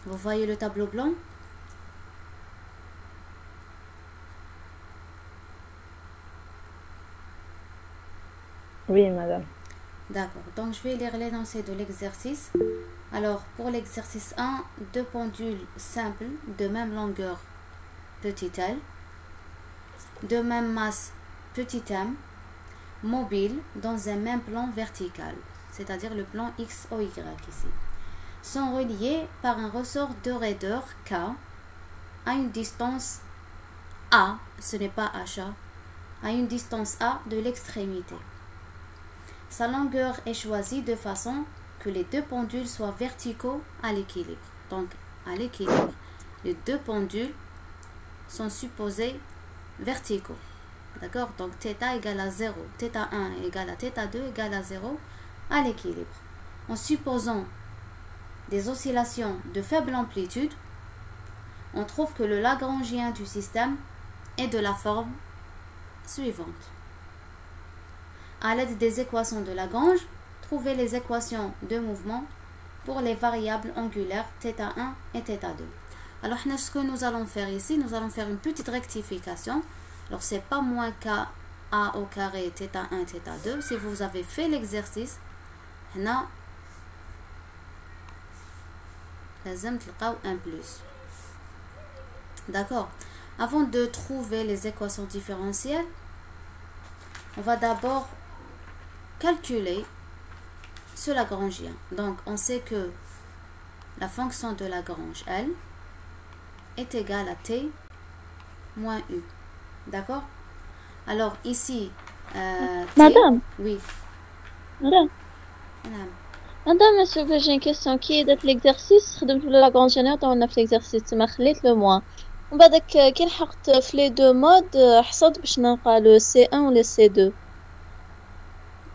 Vous voyez le tableau blanc? Oui, madame. D'accord. Donc, je vais lire l'énoncé de l'exercice. Alors, pour l'exercice 1, deux pendules simples de même longueur, petit l, de même masse, petit m, mobiles dans un même plan vertical, c'est-à-dire le plan X, O, Y ici, sont reliés par un ressort de raideur K à une distance A, ce n'est pas HA, à une distance A de l'extrémité. Sa longueur est choisie de façon que les deux pendules soient verticaux à l'équilibre. Donc, à l'équilibre, les deux pendules sont supposés verticaux. D'accord? Donc, θ égale à 0, θ1 égale à θ2 égale à 0 à l'équilibre. En supposant des oscillations de faible amplitude, on trouve que le Lagrangien du système est de la forme suivante. À l'aide des équations de Lagrange, trouvez les équations de mouvement pour les variables angulaires θ1 et θ2. Alors, ce que nous allons faire ici, nous allons faire une petite rectification. Alors, c'est pas moins k a au carré θ1 θ2. Si vous avez fait l'exercice, هنا لازم تلقاو 1 plus. D'accord. Avant de trouver les équations différentielles, on va d'abord calculer ce Lagrangien. Donc, on sait que la fonction de Lagrange, L, est égale à T moins U. D'accord? Alors, ici, T... Madame, Oui. madame, Madame. madame, est-ce que j'ai une question qui est d'être l'exercice خدمت ولا لاغرانجيان dans l'exercice تما خليت le moins ومن بعدك كي لحقت في les deux modes حصلت باش نلقى le C1 ou le C2.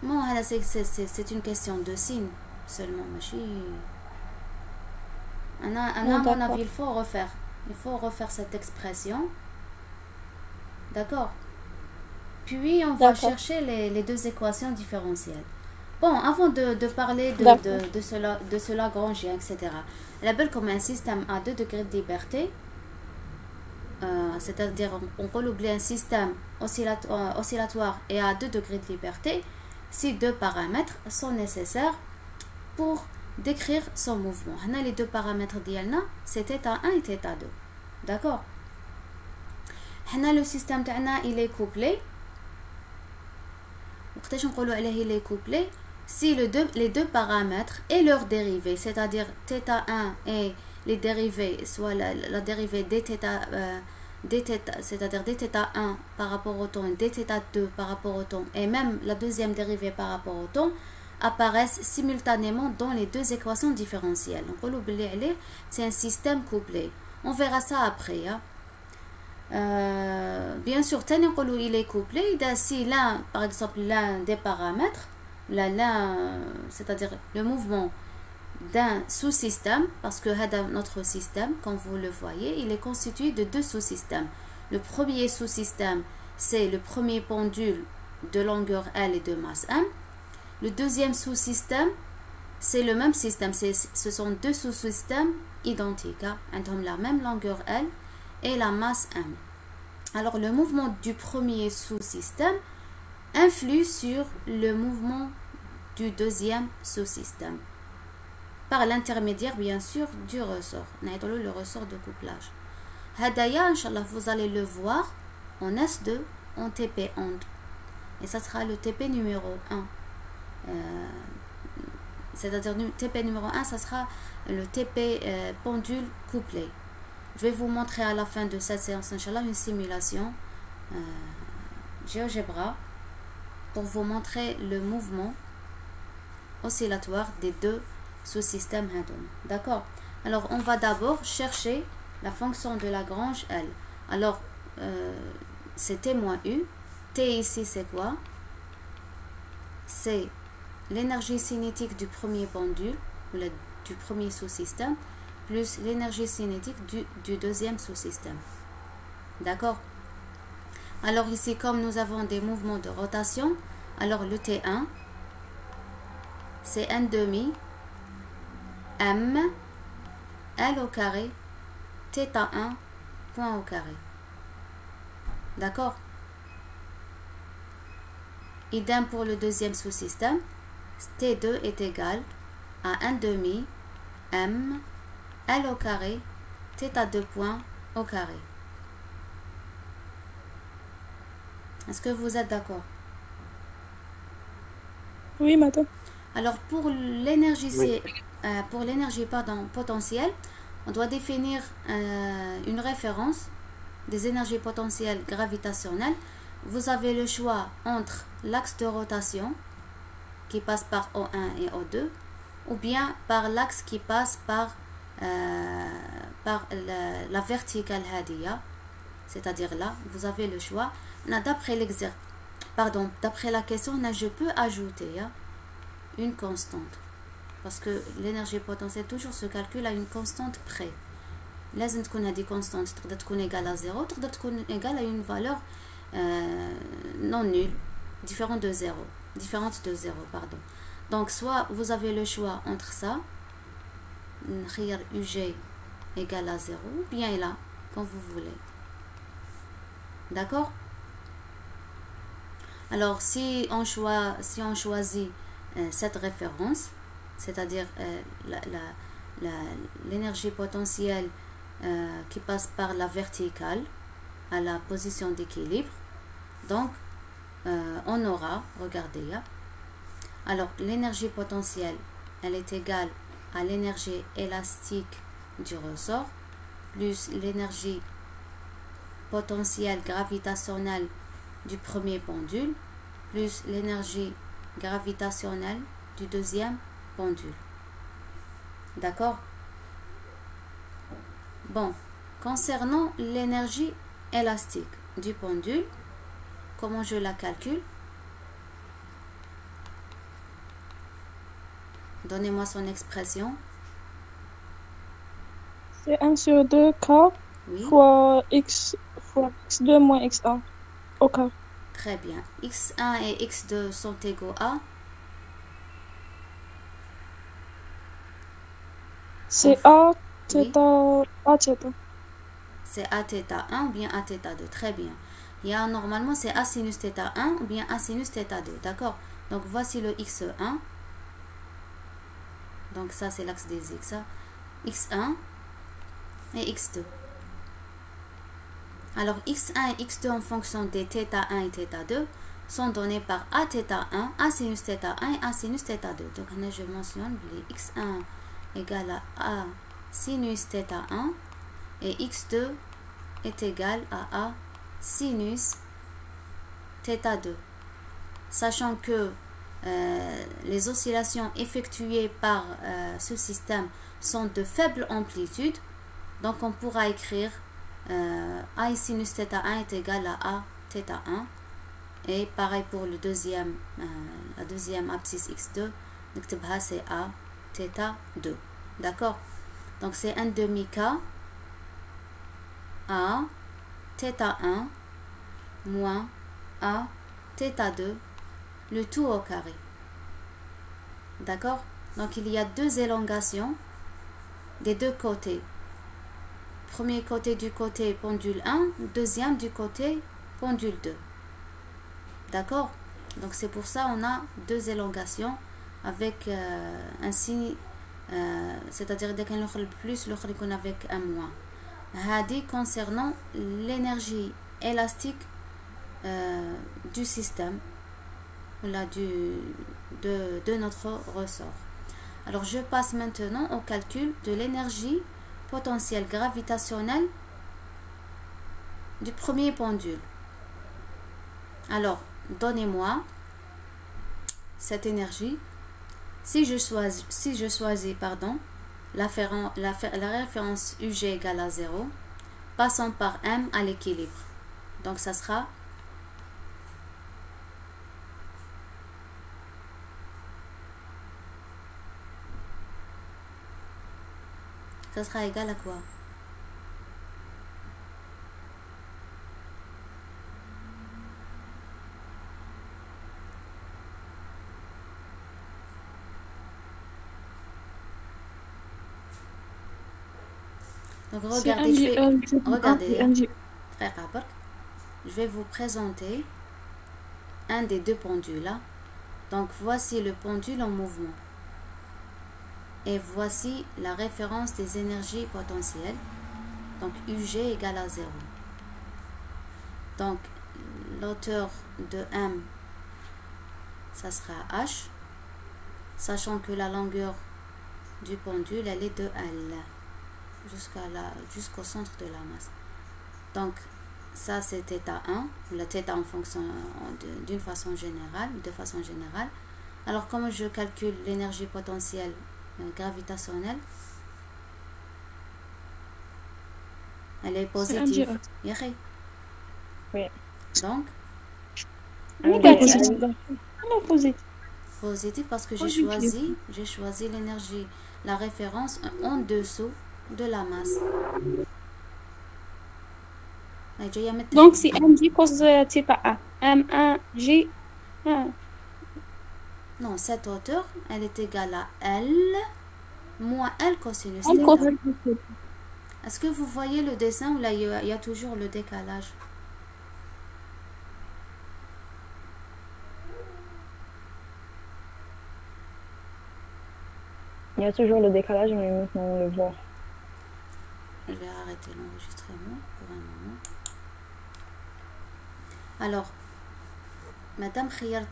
Bon, c'est une question de signe seulement. À mon avis, il faut refaire cette expression. D'accord? Puis, on va chercher les deux équations différentielles. Bon, avant de parler de ce Lagrangien, etc., la belle comme un système à 2 degrés de liberté, c'est-à-dire on peut oublier un système oscillatoire et à 2 degrés de liberté, si deux paramètres sont nécessaires pour décrire son mouvement. Les deux paramètres d'ILNA, c'est θ1 et θ2. D'accord? Le système il est couplé. Il est couplé si les deux paramètres et leurs dérivés, c'est-à-dire θ1 et les dérivés, soit la dérivée dθ, c'est-à-dire dθ1 par rapport au temps et dθ2 par rapport au temps, et même la deuxième dérivée par rapport au temps, apparaissent simultanément dans les deux équations différentielles. Donc, c'est un système couplé. On verra ça après. Hein. Bien sûr, il est couplé. Si l'un, par exemple, l'un des paramètres, c'est-à-dire le mouvement d'un sous-système, parce que notre système, comme vous le voyez, il est constitué de deux sous-systèmes. Le premier sous-système, c'est le premier pendule de longueur L et de masse M. Le deuxième sous-système, c'est le même système. Ce sont deux sous-systèmes identiques. Ils ont la même longueur L et la masse M. Alors, le mouvement du premier sous-système influe sur le mouvement du deuxième sous-système. Par l'intermédiaire, bien sûr, du ressort. Le ressort de couplage. Hadaya, Inch'Allah, vous allez le voir en S2, en TP onde. Et ça sera le TP numéro 1. C'est-à-dire TP numéro 1, ça sera le TP pendule couplé. Je vais vous montrer à la fin de cette séance, Inch'Allah, une simulation GeoGebra pour vous montrer le mouvement oscillatoire des deux sous-systèmes Hadon. D'accord? Alors, on va d'abord chercher la fonction de Lagrange L. Alors, c'est T moins U. T ici, c'est quoi? C'est l'énergie cinétique du premier pendule, ou du premier sous-système, plus l'énergie cinétique du deuxième sous-système. D'accord? Alors ici, comme nous avons des mouvements de rotation, alors le T1, c'est N demi M L au carré, θ1, point au carré. D'accord? Idem pour le deuxième sous-système. T2 est égal à 1 demi M L au carré, θ2 point au carré. Est-ce que vous êtes d'accord? Oui, madame. Alors pour l'énergie Oui. potentielle, on doit définir une référence des énergies potentielles gravitationnelles. Vous avez le choix entre l'axe de rotation qui passe par O1 et O2 ou bien par l'axe qui passe par la verticale hadia, c'est-à-dire là, vous avez le choix. D'après la question, je peux ajouter une constante parce que l'énergie potentielle toujours se calcule à une constante près. لازم تكون هذه constante تقدر تكون égale à 0, تقدر تكون égale à une valeur non nulle, différente de 0, pardon. Donc soit vous avez le choix entre ça, نخير UG égale à 0, ou bien là, quand vous voulez. D'accord? Alors si on choisit cette référence, c'est-à-dire l'énergie potentielle qui passe par la verticale à la position d'équilibre, donc on aura, regardez, alors l'énergie potentielle, elle est égale à l'énergie élastique du ressort plus l'énergie potentielle gravitationnelle du premier pendule plus l'énergie gravitationnelle du deuxième pendule. D'accord? Bon, concernant l'énergie élastique du pendule, comment je la calcule? Donnez-moi son expression. C'est 1 sur 2 K Oui. fois x2 moins x1 au carré. Très bien. x1 et x2 sont égaux à? C'est A, Oui. θ, A, θ. C'est A θ1 ou bien A θ2. Très bien. Il y a normalement c'est A sinus θ1 ou bien A sinus θ2. D'accord? Donc voici le x1. Donc ça c'est l'axe des x. x1 et x2. Alors x1 et x2 en fonction des θ1 et θ2 sont donnés par A θ1, A sinus θ1 et A sinus θ2. Donc là je mentionne les x1 égale à A sinus θ1 et x2 est égal à A sinus θ2. Sachant que les oscillations effectuées par ce système sont de faible amplitude, donc on pourra écrire A sinus θ1 est égal à A θ1 et pareil pour le la deuxième abscisse x2, c'est A θ2. D'accord? Donc c'est un demi-K A θ1 moins A θ2, le tout au carré. D'accord? Donc il y a deux élongations des deux côtés. Premier côté du côté pendule 1, deuxième du côté pendule 2. D'accord? Donc c'est pour ça on a deux élongations avec un signe, c'est-à-dire dès qu'on le plus, l'autre qu'on avec un moins. Hadi concernant l'énergie élastique du système, là, de notre ressort. Alors je passe maintenant au calcul de l'énergie potentielle gravitationnelle du premier pendule. Alors donnez-moi cette énergie. Si je choisis la référence UG égale à 0, passons par M à l'équilibre. Donc ça sera égal à quoi? Donc C'est regardez, regardez, MJ. je vais vous présenter un des deux pendules là. Donc voici le pendule en mouvement. Et voici la référence des énergies potentielles. Donc UG égale à 0. Donc l'auteur de M, ça sera H, sachant que la longueur du pendule, elle est de L jusqu'au centre de la masse. Donc ça c'est θ1, ou la θ en fonction d'une façon générale, de façon générale. Alors comment je calcule l'énergie potentielle gravitationnelle? Elle est positive. Oui. Donc Négative. Non, positive. Positive parce que j'ai choisi l'énergie, la référence en dessous de la masse. Donc c'est MJ cos θA. M1G. Non, cette hauteur, elle est égale à L moins L cosinus θ. Est-ce que vous voyez le dessin où là il y a toujours le décalage? Il y a toujours le décalage, mais maintenant on le voit. Je vais arrêter l'enregistrement pour un moment. Alors, Madame Khiyart,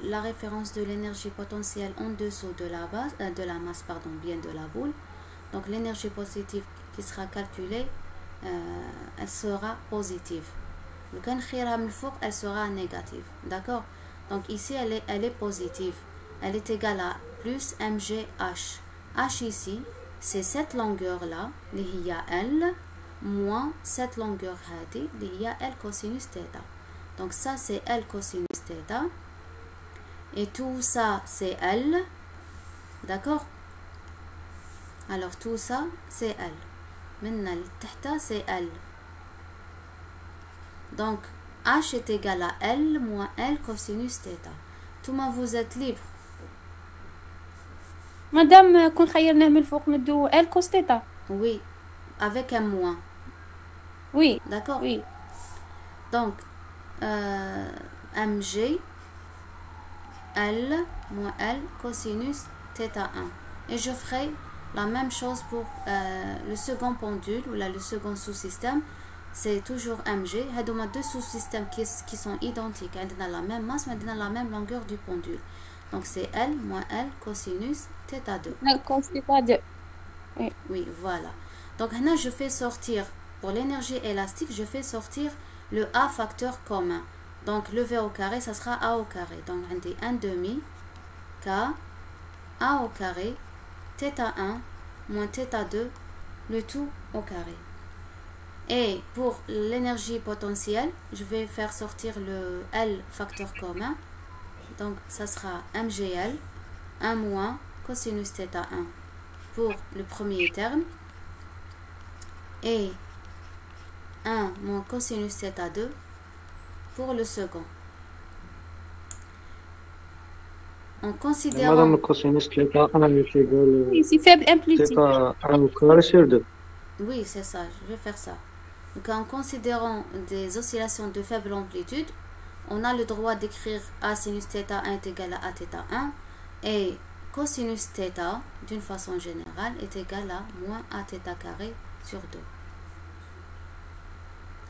la référence de l'énergie potentielle en dessous de la base, de la masse, pardon, bien de la boule. Donc l'énergie positive qui sera calculée, elle sera positive. Le kan khira min fouq, elle sera négative. D'accord? Donc ici, elle est positive. Elle est égale à plus mgh. H ici, c'est cette longueur-là, il y a L, moins cette longueur hadi, il y a L cosinus θ. Donc ça, c'est L cosinus θ. Et tout ça, c'est L. D'accord? Alors tout ça, c'est L. Maintenant, le c'est L. Donc, H est égal à L moins L cosinus θ. Tout le monde, vous êtes libre. Madame, كون خيرناه من الفوق ندو L cos θ. Oui, avec un moins. Oui. D'accord? Oui. Donc, mg L moins L cosinus θ1. Et je ferai la même chose pour le second pendule ou là, le second sous-système. C'est toujours mg. Il y a deux sous-systèmes qui sont identiques. On a la même masse, mais on a la même longueur du pendule. Donc c'est L moins L cosinus θ2. L cos θ2. Oui, voilà. Donc là, je fais sortir, pour l'énergie élastique, je fais sortir le A facteur commun. Donc le V au carré, ça sera A au carré. Donc on dit 1 demi K A au carré θ1 moins θ2, le tout au carré. Et pour l'énergie potentielle, je vais faire sortir le L facteur commun. Donc ça sera mgl 1 moins cosinus θ1 pour le premier terme et 1 moins cosinus θ2 pour le second. En considérant... Madame, le cosinus θ1 est égal Oui, c'est faible amplitude. θ1 au carré sur 2. Oui, c'est ça, je vais faire ça. Donc en considérant des oscillations de faible amplitude, on a le droit d'écrire A sinus θ1 est égal à A θ1 et cosinus θ d'une façon générale est égal à moins A θ carré sur 2.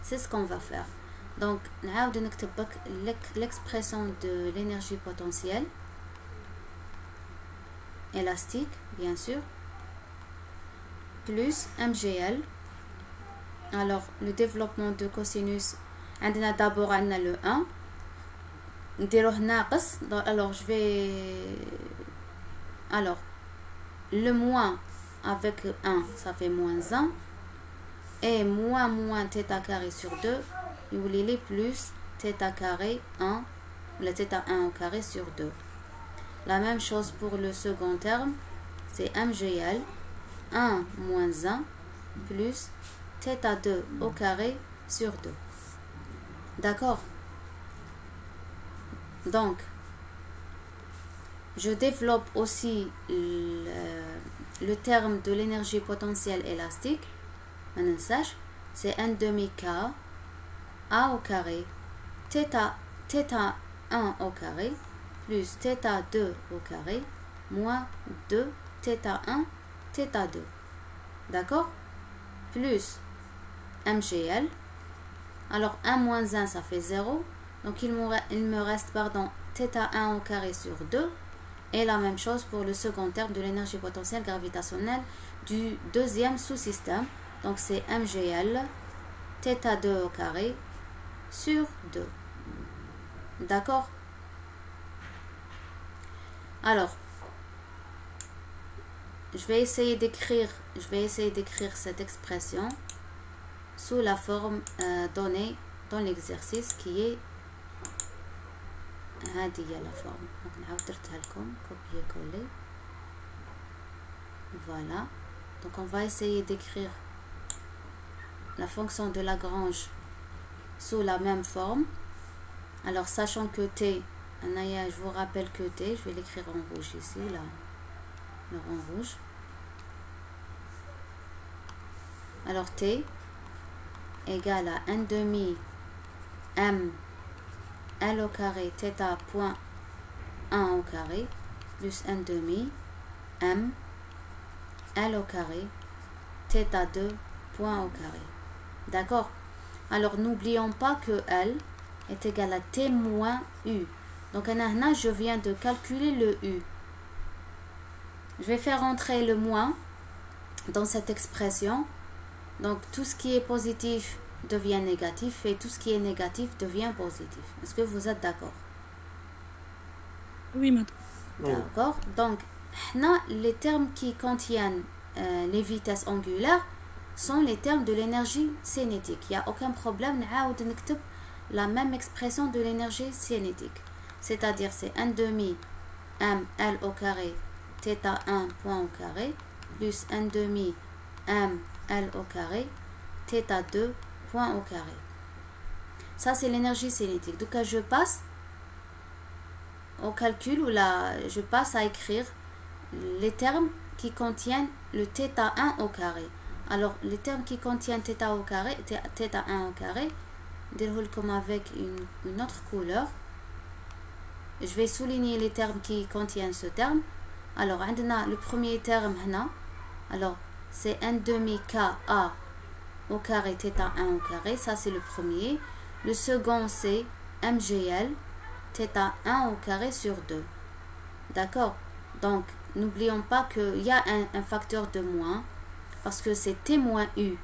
C'est ce qu'on va faire. Donc, نعاود نكتب l'expression de l'énergie potentielle élastique, bien sûr, plus mgl. Alors, le développement de cosinus, عندنا d'abord le 1. نديروه ناقص. Alors, je vais... Alors, le moins avec 1, ça fait moins 1. Et moins θ carré sur 2, il voulait les plus θ carré 1, ou la θ1 au carré sur 2. La même chose pour le second terme, c'est mgl 1 moins 1 plus θ2 au carré sur 2. D'accord? Donc, je développe aussi le terme de l'énergie potentielle élastique. c'est 1 demi k a au carré θ 1 au carré plus θ 2 au carré moins 2 θ 1 θ 2. D'accord? Plus MGL. Alors 1 moins 1 ça fait 0. Donc il me reste pardon, θ 1 au carré sur 2. Et la même chose pour le second terme de l'énergie potentielle gravitationnelle du deuxième sous-système. Donc c'est MGL θ 2 au carré sur 2. D'accord? Alors, je vais essayer d'écrire cette expression sous la forme donnée dans l'exercice qui est هذه هي la forme. Donc نعاود درتها لكم copier coller. Voilà. Donc on va essayer d'écrire la fonction de Lagrange sous la même forme. Alors sachant que t, je vous rappelle que t, je vais l'écrire en rouge ici, là, le rond rouge. Alors t égale à 1 demi m L au carré θ point 1 au carré plus 1 demi m L au carré θ 2 point au carré. D'accord? Alors n'oublions pas que L est égal à T moins U. Donc là, je viens de calculer le U. Je vais faire entrer le moins dans cette expression. Donc tout ce qui est positif devient négatif et tout ce qui est négatif devient positif. Est-ce que vous êtes d'accord? Oui, madame. D'accord. Donc les termes qui contiennent les vitesses angulaires sont les termes de l'énergie cinétique. Il n'y a aucun problème. نعاود نكتب la même expression de l'énergie cinétique. C'est-à-dire c'est 1 demi m L au carré θ 1 point au carré plus 1 demi m L au carré θ 2 point au carré. Ça c'est l'énergie cinétique. Donc je passe au calcul ou je passe à écrire les termes qui contiennent le θ 1 au carré. Alors les termes qui contiennent θ au carré, θ 1 au carré, comme avec une autre couleur. Je vais souligner les termes qui contiennent ce terme. Alors le premier terme alors c'est 1 demi ka au carré θ 1 au carré, ça c'est le premier. Le second c'est MGL θ 1 au carré sur 2. D'accord? Donc n'oublions pas qu'il y a un facteur de moins parce que c'est T moins U.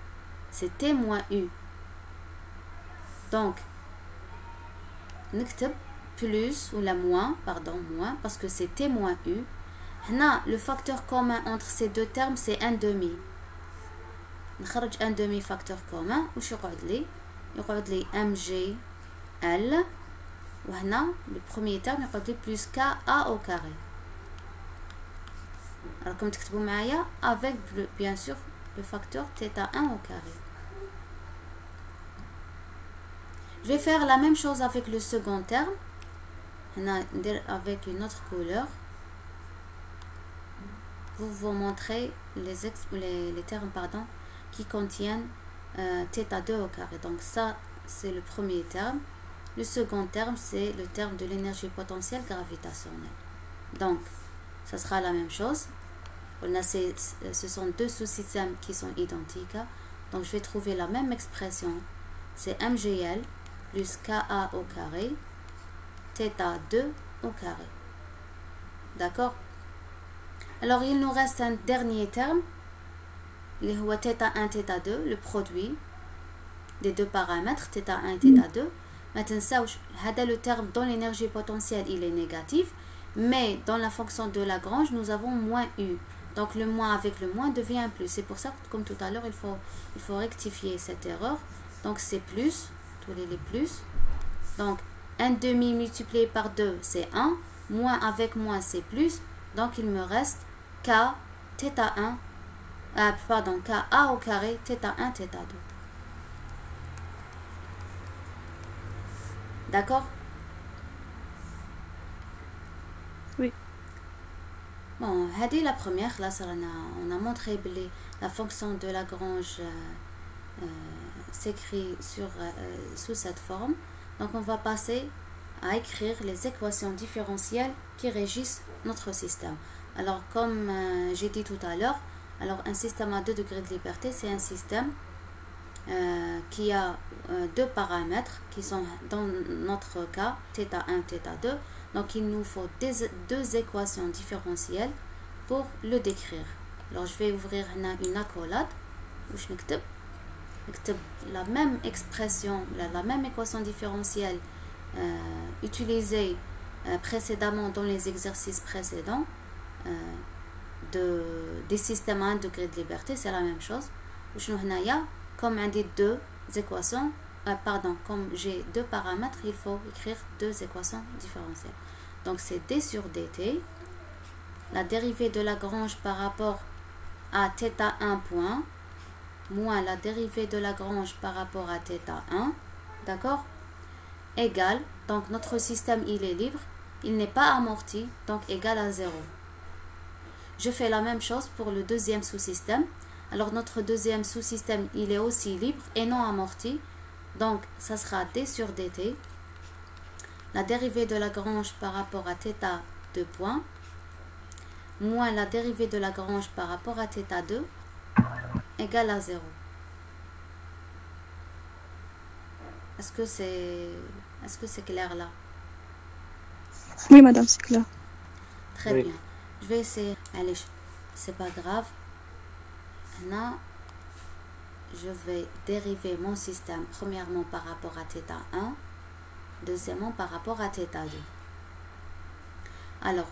C'est T moins U. Donc نكتب plus ou la moins, pardon, moins parce que c'est T moins U. Là, le facteur commun entre ces deux termes c'est 1 demi. نخرج 1 demi facteur commun. وش يقعد لي؟ يقعد لي MGL. وهنا le premier terme يقعد لي plus KA au carré. راكم تكتبوا معايا avec bien sûr le facteur θ 1 au carré. Je vais faire la même chose avec le second terme. Avec une autre couleur. Vous montrer les termes qui contiennent θ 2 au carré. Donc ça c'est le premier terme. Le second terme c'est le terme de l'énergie potentielle gravitationnelle. Donc ça sera la même chose. Ce sont deux sous-systèmes qui sont identiques. Donc je vais trouver la même expression. C'est MGL plus KA au carré θ 2 au carré. D'accord? Alors il nous reste un dernier terme, اللي هو θ 1 θ 2, le produit des deux paramètres θ 1 et θ 2. ما تنساوش هذا le terme dans l'énergie potentielle il est négatif, mais dans la fonction de Lagrange nous avons moins U. Donc le moins avec le moins devient plus. C'est pour ça que comme tout à l'heure il faut rectifier cette erreur. Donc c'est plus, tous les plus. Donc 1 demi multiplié par 2 c'est 1, moins avec moins c'est plus. Donc il me reste K θ 1 pardon KA au carré θ 1 θ 2. D'accord? Oui. Bon, هذه la première. Là on a montré la fonction de Lagrange s'écrit sous cette forme. Donc on va passer à écrire les équations différentielles qui régissent notre système. Alors comme j'ai dit tout à l'heure, alors un système à 2 degrés de liberté, c'est un système qui a deux paramètres qui sont dans notre cas θ1, θ2. Donc il nous faut deux équations différentielles pour le décrire. Alors je vais ouvrir une accolade où je n'écris la même expression, la même équation différentielle utilisée précédemment dans les exercices précédents des systèmes à 1 degré de liberté. C'est la même chose. Comme on dit deux équations, comme j'ai deux paramètres, il faut écrire deux équations différentielles. Donc c'est d sur dt, la dérivée de Lagrange par rapport à θ1 point, moins la dérivée de Lagrange par rapport à θ1, d'accord, égale, donc notre système il est libre, il n'est pas amorti, donc égal à 0. Je fais la même chose pour le deuxième sous-système. Alors notre deuxième sous-système il est aussi libre et non amorti, donc ça sera d sur dt, la dérivée de Lagrange par rapport à θ2 point, moins la dérivée de Lagrange par rapport à θ2 égale à 0. Est-ce que c'est clair là? Oui, madame, c'est clair. Très bien. Je vais essayer. Allez, c'est pas grave. Là, je vais dériver mon système premièrement par rapport à θ1, deuxièmement par rapport à θ2. Alors,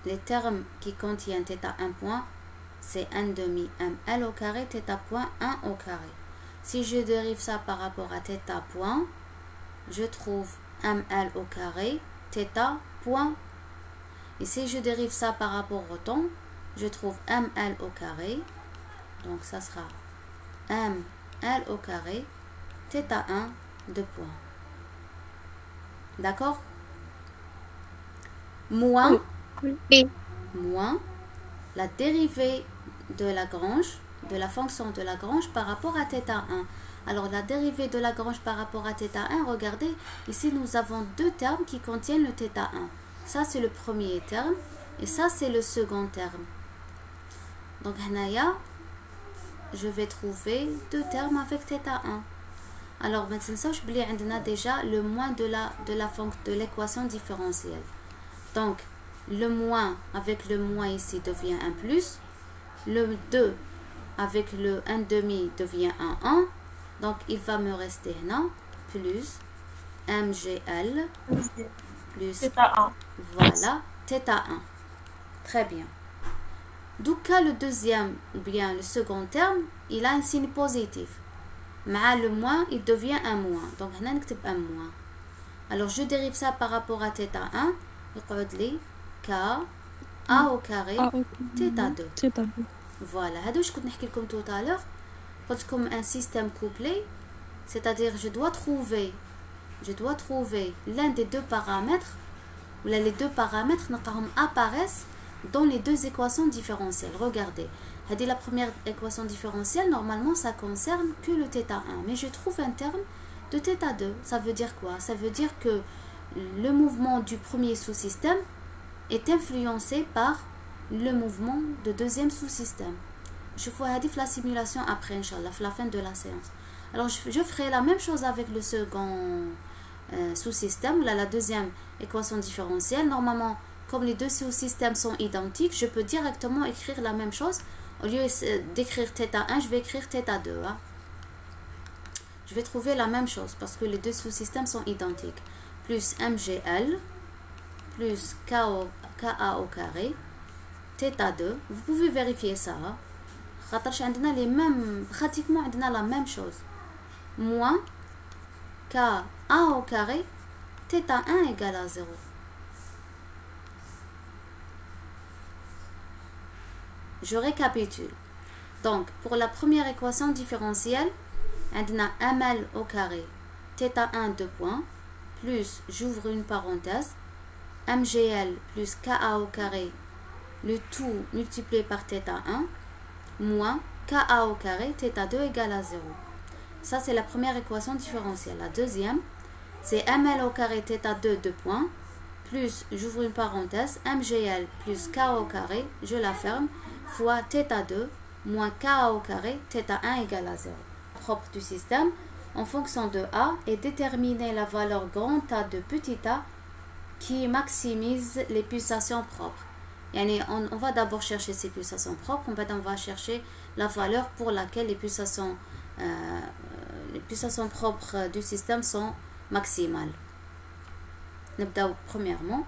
les termes qui contiennent θ1 point, c'est 1 demi ml au carré, θ point 1 au carré. Si je dérive ça par rapport à θ point, je trouve ml au carré, θ point. Et si je dérive ça par rapport au temps, je trouve ml au carré. Donc ça sera ml au carré, θ1 2 points. D'accord? Moins la dérivée de Lagrange, de la fonction de Lagrange par rapport à θ1. Alors la dérivée de Lagrange par rapport à θ1, regardez, ici nous avons deux termes qui contiennent le θ1. Ça c'est le premier terme et ça c'est le second terme. Donc je vais trouver deux termes avec θ1. Alors maintenant on a déjà le moins de l'équation différentielle. Donc le moins avec le moins ici devient un plus, le 2 avec le 1 demi devient un 1, donc il va me rester là plus mgl plus θ1. Voilà, θ1. Très bien. Donc le deuxième ou bien le second terme, il a un signe positif. Mais le moins, il devient un moins. Donc on écrit un moins. Alors je dérive ça par rapport à θ1. يقعد لي k a au carré θ2. Voilà, هذا je كنت نحكي لكم tout à l'heure. قلت لكم un système couplé, c'est-à-dire je dois trouver l'un des deux paramètres, ou là les deux paramètres apparaissent dans les deux équations différentielles. Regardez, la première équation différentielle, normalement ça concerne que le θ1, mais je trouve un terme de θ2. Ça veut dire quoi? Ça veut dire que le mouvement du premier sous-système est influencé par le mouvement du deuxième sous-système. Je ferai la simulation après, Inch'Allah, à la fin de la séance. Alors je ferai la même chose avec le second sous-système, là la deuxième équation différentielle. Normalement, comme les deux sous-systèmes sont identiques, je peux directement écrire la même chose. Au lieu d'écrire θ1, je vais écrire θ2. Hein. Je vais trouver la même chose parce que les deux sous-systèmes sont identiques. Plus mgl plus ka au carré θ2. Vous pouvez vérifier ça. On a les mêmes, pratiquement on a la même chose. Moins ka au carré θ1 égale à 0. Je récapitule. Donc, pour la première équation différentielle, on a ml au carré θ1 2 points, plus, j'ouvre une parenthèse, mgl plus ka au carré, le tout multiplié par θ1, moins ka au carré θ2 égale à 0. Ça, c'est la première équation différentielle. La deuxième, c'est ml au carré θ2, 2 points, plus, j'ouvre une parenthèse, mgl plus k au carré, je la ferme, fois θ2 moins k au carré, θ1 égale à 0. Propre du système, en fonction de A, et déterminer la valeur grand A de petit a qui maximise les pulsations propres. On va d'abord chercher ces pulsations propres, en fait on va chercher la valeur pour laquelle les pulsations propres du système sont maximales. Premièrement,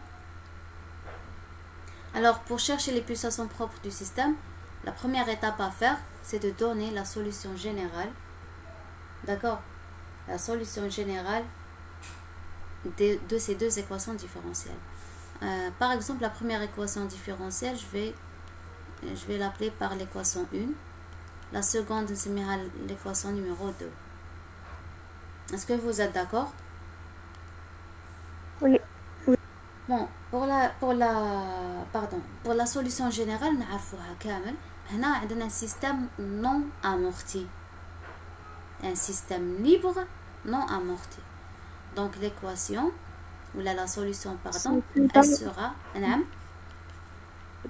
alors pour chercher les pulsations propres du système, la première étape à faire, c'est de donner la solution générale, d'accord, la solution générale de ces deux équations différentielles. Par exemple, la première équation différentielle, je vais l'appeler par l'équation 1. La seconde, c'est l'équation numéro 2. Est-ce que vous êtes d'accord? Oui. Bon, pour la solution générale, نعرفوها كامل. هنا عندنا un système non amorti. Un système libre non amorti. Donc l'équation, ou la solution, pardon, elle sera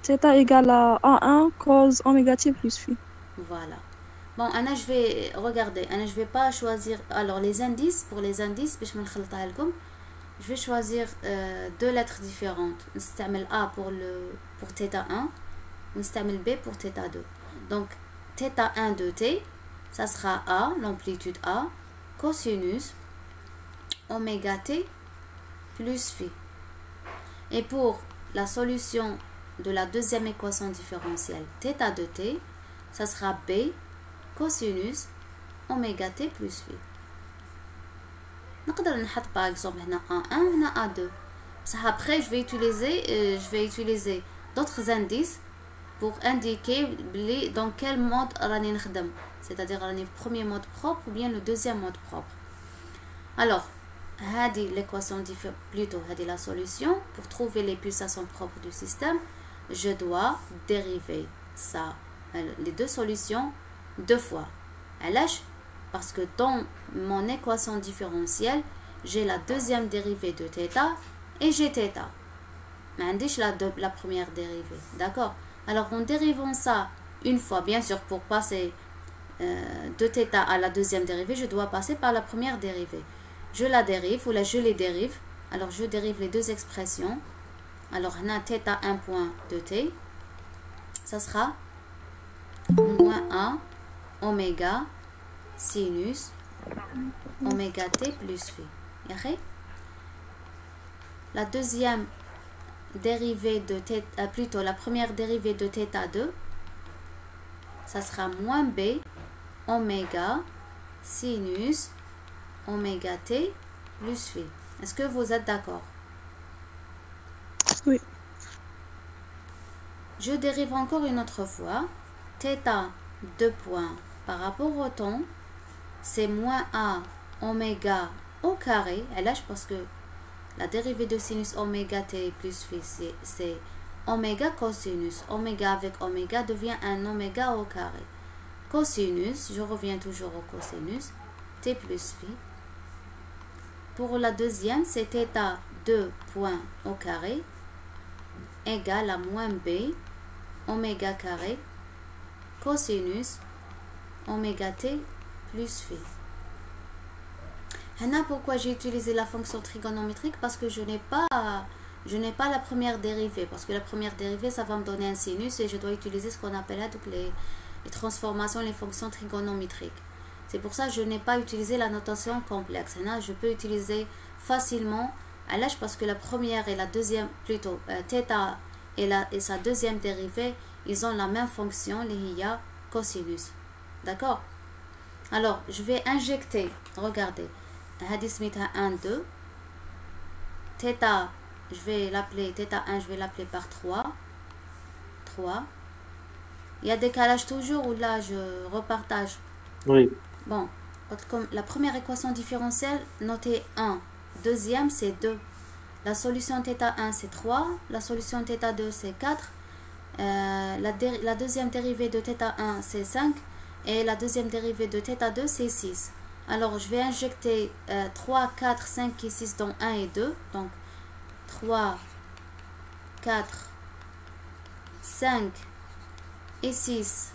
θ égale à A1 cos oméga t plus phi. Voilà. Bon, Anna, je vais regarder. Anna, je vais pas choisir. Alors, les indices, pour les indices, je vais choisir deux lettres différentes. نستعمل A pour θ1 ou نستعمل B pour θ2. Donc, θ1 de t, ça sera A, l'amplitude A, cosinus oméga t plus phi. Et pour la solution de la deuxième équation différentielle θ de t, ça sera B cosinus oméga t plus phi. نقدر نحط par exemple هنا A1 هنا A2. Après je vais utiliser d'autres indices pour indiquer dans quel mode راني نخدم, c'est-à-dire راني premier mode propre ou bien le deuxième mode propre. Alors هذه l'équation plutôt هذه la solution. Pour trouver les pulsations propres du système, je dois dériver ça, les deux solutions deux fois. علاش? Parce que dans mon équation différentielle, j'ai la deuxième dérivée de θ et j'ai θ. Mais la première dérivée. D'accord? Alors en dérivant ça une fois, bien sûr, pour passer de θ à la deuxième dérivée, je dois passer par la première dérivée. Je la dérive, ou là je les dérive. Alors je dérive les deux expressions. Alors on a θ1 point de t. Ça sera moins 1 oméga sinus oméga t plus phi. La deuxième dérivée de θ, plutôt la première dérivée de θ2, ça sera moins b oméga sinus oméga t plus phi. Est-ce que vous êtes d'accord? Oui. Je dérive encore une autre fois. θ 2 points par rapport au temps, c'est moins a oméga au carré. Parce que la dérivée de sinus oméga t plus phi, c'est oméga cosinus. Oméga avec oméga devient un oméga au carré. Cosinus, je reviens toujours au cosinus, t plus phi. Pour la deuxième, c'est θ 2 points au carré égale à moins b oméga carré cosinus oméga t plus phi. Pourquoi j'ai utilisé la fonction trigonométrique? Parce que je n'ai pas la première dérivée. Parce que la première dérivée, ça va me donner un sinus et je dois utiliser ce qu'on appelle donc les transformations, les fonctions trigonométriques. C'est pour ça que je n'ai pas utilisé la notation complexe. Je peux utiliser facilement parce que la première et la deuxième, plutôt θ et sa deuxième dérivée, ils ont la même fonction, les cosinus. D'accord? Alors, je vais injecter, regardez, hadismita 1, 2, θ, je vais l'appeler, θ1, je vais l'appeler par 3. Il y a décalage toujours ou là je repartage? Oui. Bon, comme la première équation différentielle, notez 1. Deuxième, c'est 2. La solution θ1, c'est 3. La solution θ2, c'est 4. La deuxième dérivée de θ1, c'est 5. Et la deuxième dérivée de θ2, c'est 6. Alors, je vais injecter 3, 4, 5 et 6 dans 1 et 2. Donc, 3, 4, 5 et 6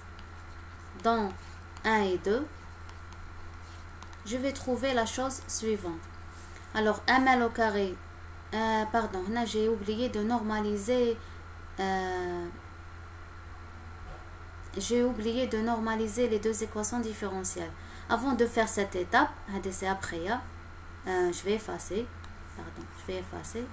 dans 1 et 2. Je vais trouver la chose suivante. Alors, ml au carré. Pardon, là j'ai oublié de normaliser. J'ai oublié de normaliser les deux équations différentielles. Avant de faire cette étape, c'est après, je vais effacer. Pardon, je vais effacer.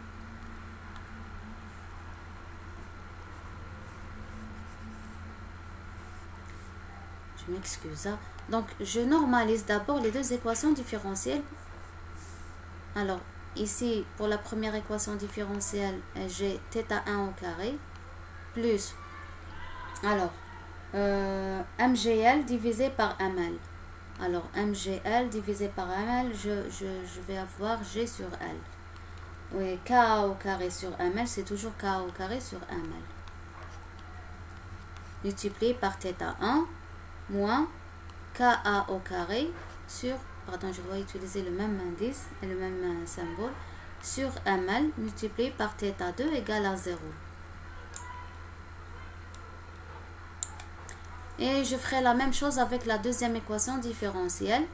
Je m'excuse. Donc, je normalise d'abord les deux équations différentielles. Alors, ici, pour la première équation différentielle, j'ai θ1 au carré plus, alors, MGL divisé par ML. Alors, MGL divisé par ML, je vais avoir G sur L. Oui, K au carré sur ML, c'est toujours K au carré sur ML. Multiplié par θ1 moins KA au carré sur, pardon, je dois utiliser le même indice et le même symbole, sur ML multiplié par θ2 égale à 0. Et je ferai la même chose avec la deuxième équation différentielle.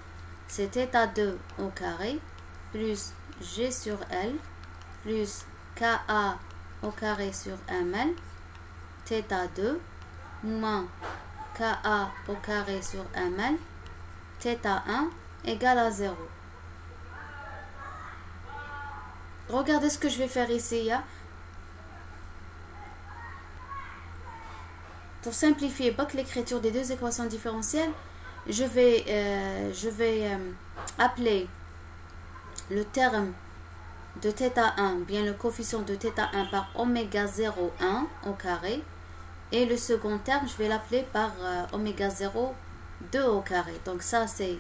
C'est θ2 au carré plus G sur L plus KA au carré sur ML θ2 moins KA au carré sur ML θ1 égale à 0. Regardez ce que je vais faire ici. Pour simplifier l'écriture des deux équations différentielles, je vais appeler le terme de θ1, bien le coefficient de θ1 par oméga 0, 1 au carré. Et le second terme, je vais l'appeler par oméga 0, 2 au carré. Donc ça, c'est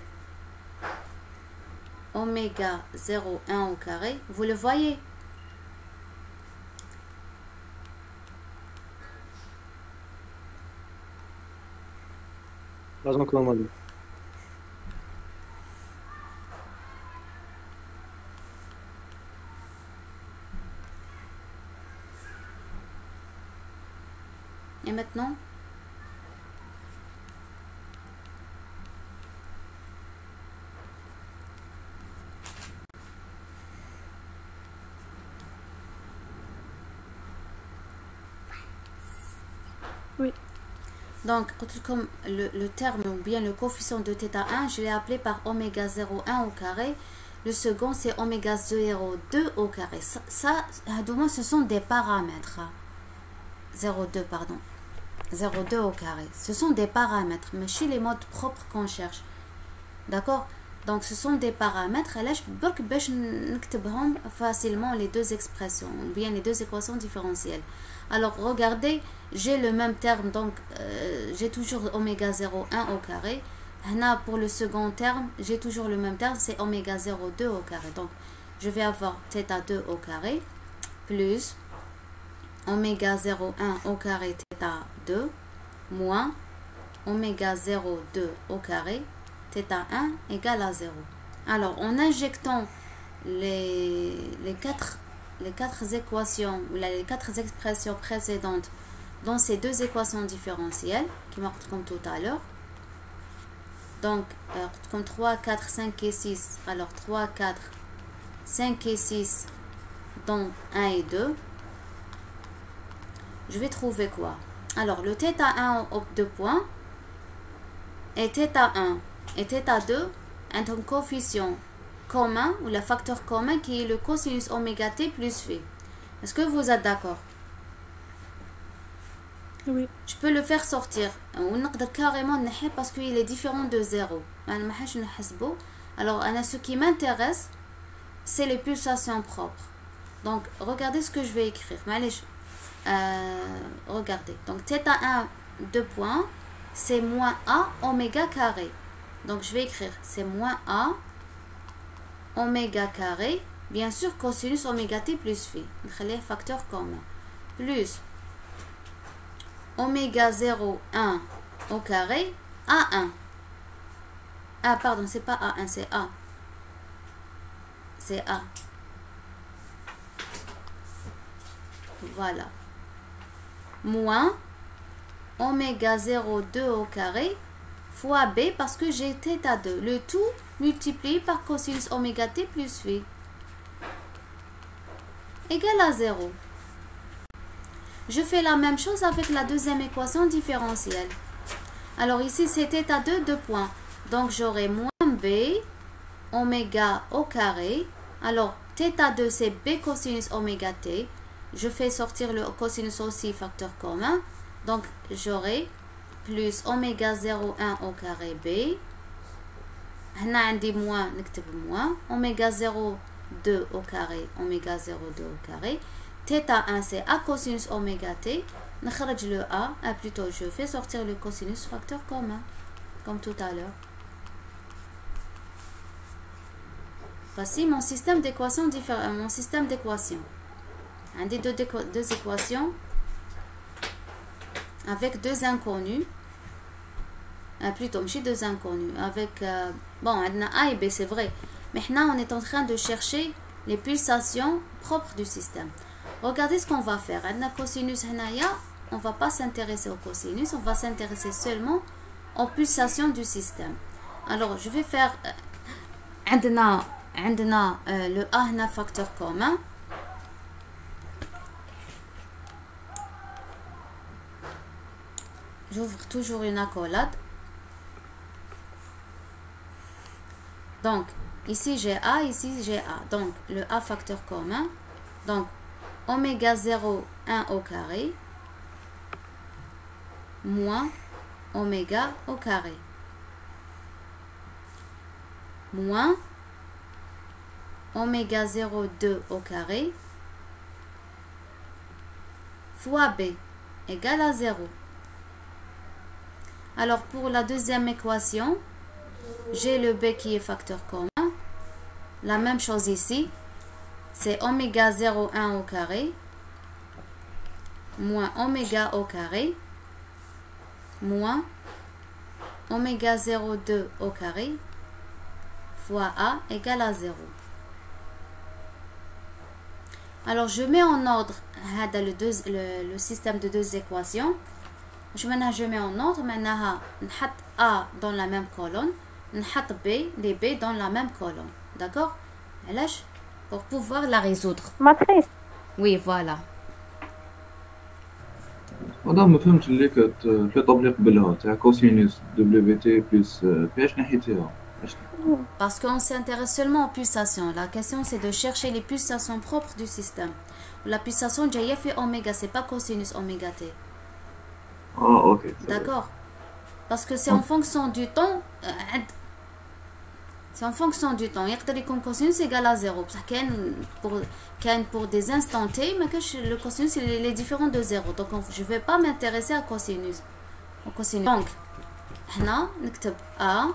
oméga 0, 1 au carré. Vous le voyez? Pas encore, madame. Et maintenant? Oui. Donc, comme le terme ou bien le coefficient de θ1, je l'ai appelé par oméga 0,1 au carré. Le second, c'est oméga 0,2 au carré. Ça, ce sont des paramètres. 0,2, pardon. 0,2 au carré. Ce sont des paramètres, mais chez les modes propres qu'on cherche. D'accord? Donc, ce sont des paramètres. Et là, je peux facilement les deux expressions, ou bien les deux équations différentielles. Alors, regardez, j'ai le même terme, donc j'ai toujours oméga 0,1 au carré. Là, pour le second terme, j'ai toujours le même terme, c'est oméga 0,2 au carré. Donc, je vais avoir θ2 au carré plus oméga 0,1 au carré θ2 moins oméga 0,2 au carré θ1 égale à 0. Alors, en injectant les quatre équations ou les quatre expressions précédentes dans ces deux équations différentielles qui marquent comme tout à l'heure, donc comme 3, 4, 5 et 6, alors 3, 4, 5 et 6 dans 1 et 2, je vais trouver quoi? Alors le θ1 au 2 points et θ1 et θ2 ont un coefficient commun ou le facteur commun qui est le cosinus oméga t plus phi. Est-ce que vous êtes d'accord? Oui. Je peux le faire sortir. On peut carrément parce qu'il est différent de 0. Alors, ce qui m'intéresse, c'est les pulsations propres. Donc, regardez ce que je vais écrire. Regardez. Donc, θ1, 2 points, c'est moins A oméga carré. Donc, je vais écrire, c'est moins A oméga carré, bien sûr, cosinus oméga t plus phi. Les facteurs communs. Plus oméga 0, 1 au carré à 1. Ah, pardon, c'est pas A1, c'est A. C'est A. Voilà. Moins oméga 0,2 au carré fois B parce que j'ai θ2. Le tout multiplié par cosinus oméga t plus phi égale à 0. Je fais la même chose avec la deuxième équation différentielle. Alors ici c'est θ2, 2 points. Donc j'aurai moins B oméga au carré. Alors θ2 c'est B cosinus oméga t. Je fais sortir le cosinus aussi facteur commun. Donc j'aurai plus oméga 0,1 au carré B. هنا عندي moins, نكتب moins. Oméga 0,2 au carré. Oméga 0,2 au carré. θ1 c'est A cosinus oméga t. نخرج le A. Plutôt je fais sortir le cosinus facteur commun. Comme tout à l'heure. Voici mon système d'équations différent. Mon système d'équations. J'ai deux équations avec deux inconnus. Plutôt, je deux inconnus. Avec, bon, on a A et B, c'est vrai. Mais maintenant, on est en train de chercher les pulsations propres du système. Regardez ce qu'on va faire. On a cosinus, on ne va pas s'intéresser au cosinus. On va s'intéresser seulement aux pulsations du système. Alors, je vais faire... le A, facteur commun. J'ouvre toujours une accolade. Donc, ici j'ai A, ici j'ai A. Donc, le A facteur commun. Donc, oméga 0,1 au carré moins oméga au carré moins oméga 0,2 au carré fois B égale à 0. Alors, pour la deuxième équation, j'ai le B qui est facteur commun. La même chose ici. C'est oméga 0,1 au carré moins oméga au carré moins oméga 0,2 au carré fois A égale à 0. Alors, je mets en ordre le système de deux équations. Je mets en ordre. Maintenant, je mets A dans la même colonne. Je mets B, les B dans la même colonne. D'accord? Pour pouvoir la résoudre. Matrice. Oui, voilà. madame ما فهمتش اللي في تطبيق بالها تاع كوسينوس دبليو تي بلس بي اش نحيتيها. Parce qu'on s'intéresse seulement aux pulsations. La question c'est de chercher les pulsations propres du système. La pulsation جايه في oméga, c'est pas cosinus oméga t. Ok. D'accord? Parce que c'est en fonction du temps. C'est en fonction du temps. يقدر يكون cosinus égale à 0. بصح كان pour des instants t, mais le cosinus il est différent de 0. Donc je vais pas m'intéresser à cosinus. Au cosinus. Donc هنا نكتب A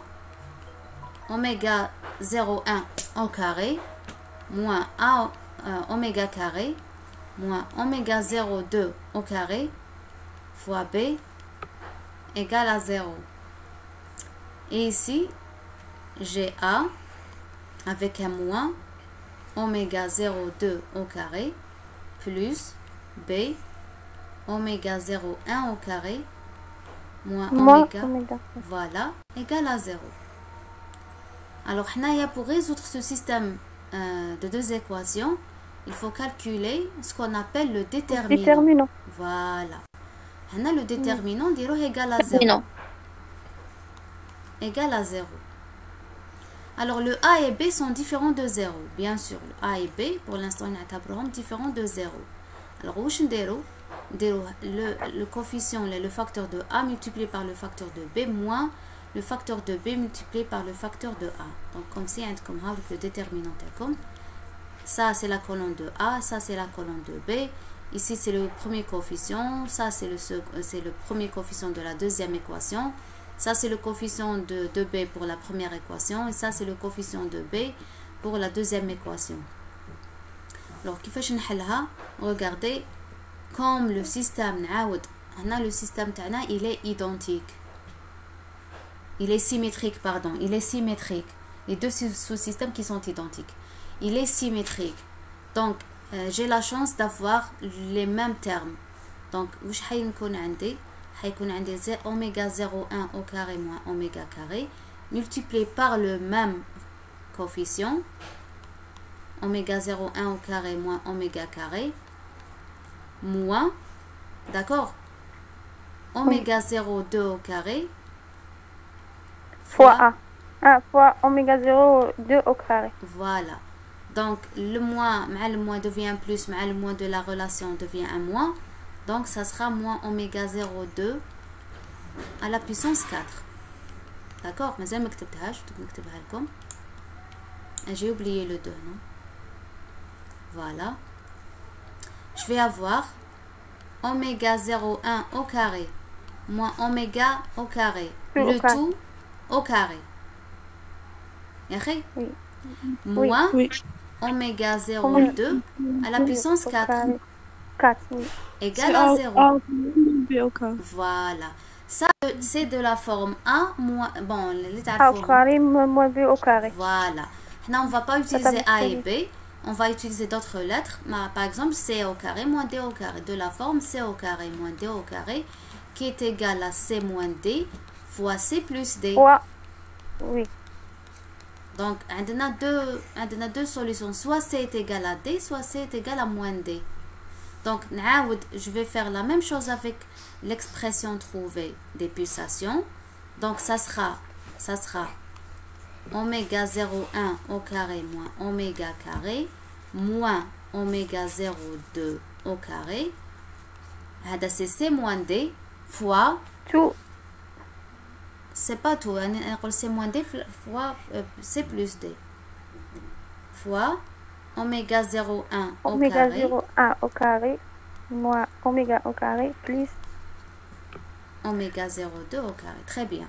oméga 0,1 au carré moins A oméga carré moins oméga 0,2 au carré fois B égale à 0. Et ici, j'ai A avec un moins oméga 0,2 au carré plus B oméga 0,1 au carré moins oméga, voilà, égale à 0. Alors, pour résoudre ce système de deux équations, il faut calculer ce qu'on appelle le déterminant. Voilà. Le déterminant égal à 0. Égal à 0. Alors, le A et B sont différents de 0. Bien sûr, le A et B, pour l'instant, on est différents de 0. Alors, le coefficient, le facteur de A multiplié par le facteur de B moins le facteur de B multiplié par le facteur de A. Donc, comme si, comme le déterminant est comme ça, c'est la colonne de A, ça, c'est la colonne de B. Ici, c'est le premier coefficient, ça, c'est le premier coefficient de la deuxième équation. Ça, c'est le coefficient de B pour la première équation. Et ça, c'est le coefficient de B pour la deuxième équation. Alors, regardez, comme le système, le système il est identique. il est symétrique, pardon, il est symétrique. Les deux sous-systèmes qui sont identiques. Il est symétrique. Donc, j'ai la chance d'avoir les mêmes termes. Donc, واش حيكون عندي oméga 0,1 au carré moins oméga carré multiplié par le même coefficient oméga 0,1 au carré moins oméga carré moins, d'accord, oméga 0,2 au carré fois 1 fois oméga 0,2 au carré. Voilà. Donc, le moins devient un plus, le moins de la relation devient un moins. Donc, ça sera moins oméga 0,2 à la puissance 4. D'accord? Mais je vais j'ai oublié le 2, non? Voilà. Je vais avoir oméga 0,1 au carré moins oméga au carré. Le tout au carré. Oui. Moins oui. oméga 0,2 à la puissance 4. 4, oui. Égale à 0. Au carré. Voilà. Ça, c'est de la forme A moins... Bon, A au carré moins B au carré. Voilà. Là, on ne va pas utiliser A et B. On va utiliser d'autres lettres. Par exemple, C au carré moins D au carré. De la forme C au carré moins D au carré qui est égal à C moins D fois C plus D. Oui. Donc, on a deux solutions. Soit C est égal à D, soit C est égal à moins D. Donc, je vais faire la même chose avec l'expression trouvée des pulsations. Donc, ça sera oméga 0,1 au carré moins oméga carré moins oméga 0,2 au carré. C'est C moins D fois... Tout. C'est pas tout. C'est moins D fois C plus D. Fois oméga 0,1 au carré. Oméga 0,1 au carré moins oméga au carré plus oméga 0,2 au carré. Très bien.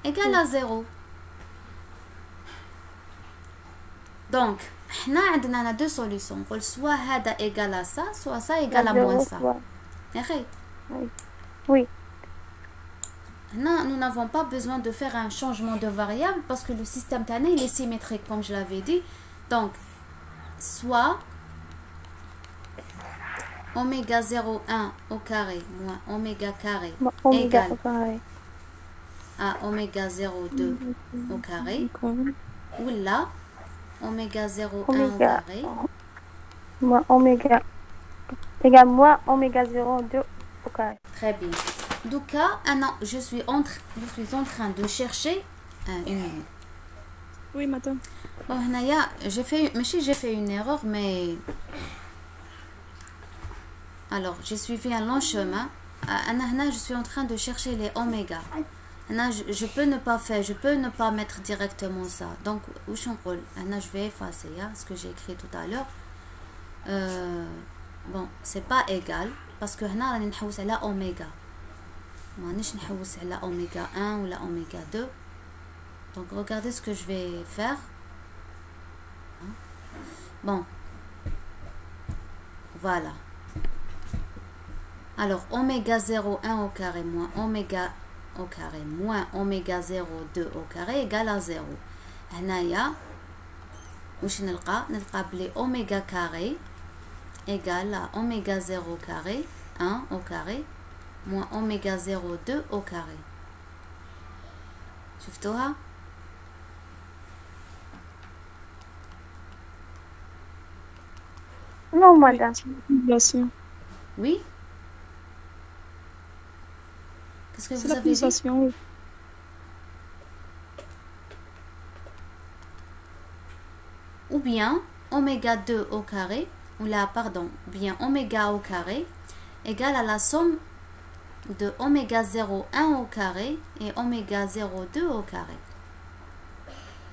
Égal à 0. Donc, on a deux solutions. Soit hada égal à ça, soit ça égal à moins ça. Oui. Non, nous n'avons pas besoin de faire un changement de variable parce que le système tanné il est symétrique comme je l'avais dit. Donc, soit oméga 0,1 au carré moins oméga carré égale à oméga 0,2 au carré. Ou là, oméga 0,1 au carré moins oméga égale moins oméga 0,2 au carré. Très bien. Donc, je suis en train de chercher une minute. Oui, madame. Bon, j'ai fait une erreur, mais... Alors, j'ai suivi un long chemin. Je suis en train de chercher les oméga. Je peux ne pas mettre directement ça. Donc, où je vais effacer ce que j'ai écrit tout à l'heure. Bon, c'est pas égal. Parce que on a la oméga. On a la oméga 1 ou la oméga 2. Donc, regardez ce que je vais faire. Bon. Voilà. Alors, oméga 0,1 au carré moins oméga au carré moins oméga 0,2 au carré égale à 0. هنايا واش نلقى بلي oméga carré égale à oméga 0 carré 1 au carré moins oméga 0,2 au carré. شفتوها؟ Non, madame. Oui? Qu'est-ce que vous avez dit? Oui. Ou bien oméga 2 au carré, ou là, pardon, bien oméga au carré égale à la somme de oméga 0,1 au carré et oméga 0,2 au carré.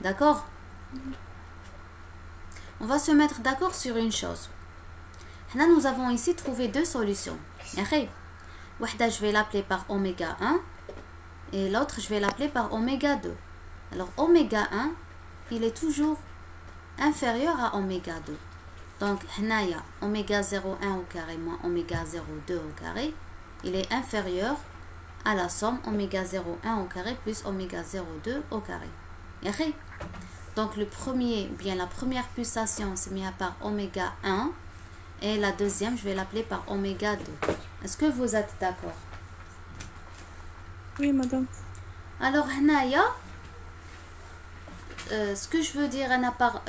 D'accord? On va se mettre d'accord sur une chose. Là, nous avons ici trouvé deux solutions. Je vais l'appeler par oméga 1 et l'autre je vais l'appeler par oméga 2. Alors oméga 1 il est toujours inférieur à oméga 2. Donc oméga 0,1 au carré moins oméga 0,2 au carré il est inférieur à la somme oméga 0,1 au carré plus oméga 0,2 au carré. Donc le premier, bien la première pulsation c'est mis par oméga 1 et la deuxième je vais l'appeler par oméga 2. Est-ce que vous êtes d'accord? Oui, madame. Alors ce que je veux dire par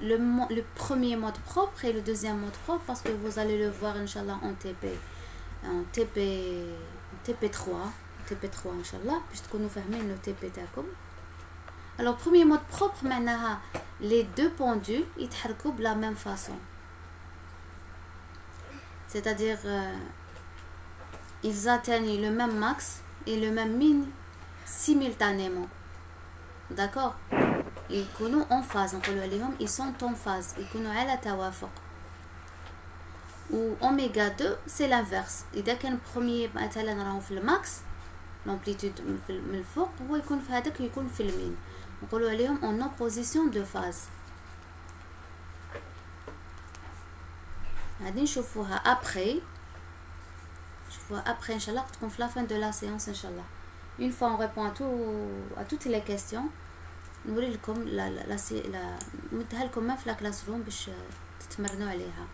le premier mode propre et le deuxième mode propre, parce que vous allez le voir Inch'Allah en TP3 Inch'Allah, puisque nous fermons le TP تاعكم. Alors premier mode propre معناها les deux pendules يتحركوا de la même façon, c'est-à-dire ils atteignent le même max et le même min simultanément. D'accord? Ils يكونوا en phase, ils sont en phase, يكونوا على توافق. Ou oméga 2 c'est l'inverse. إذا كان premier مثلا راهو في الماكس l'amplitude من الفوق هو يكون في هذاك يكون في المين، نقولوا عليهم en opposition de phase. غادي نشوفوها après إن شاء الله، تكون في la fin de la séance إن شاء الله. Une fois on répond à toutes les questions نوري لكم نديها لكم في la classroom باش تتمرنوا عليها.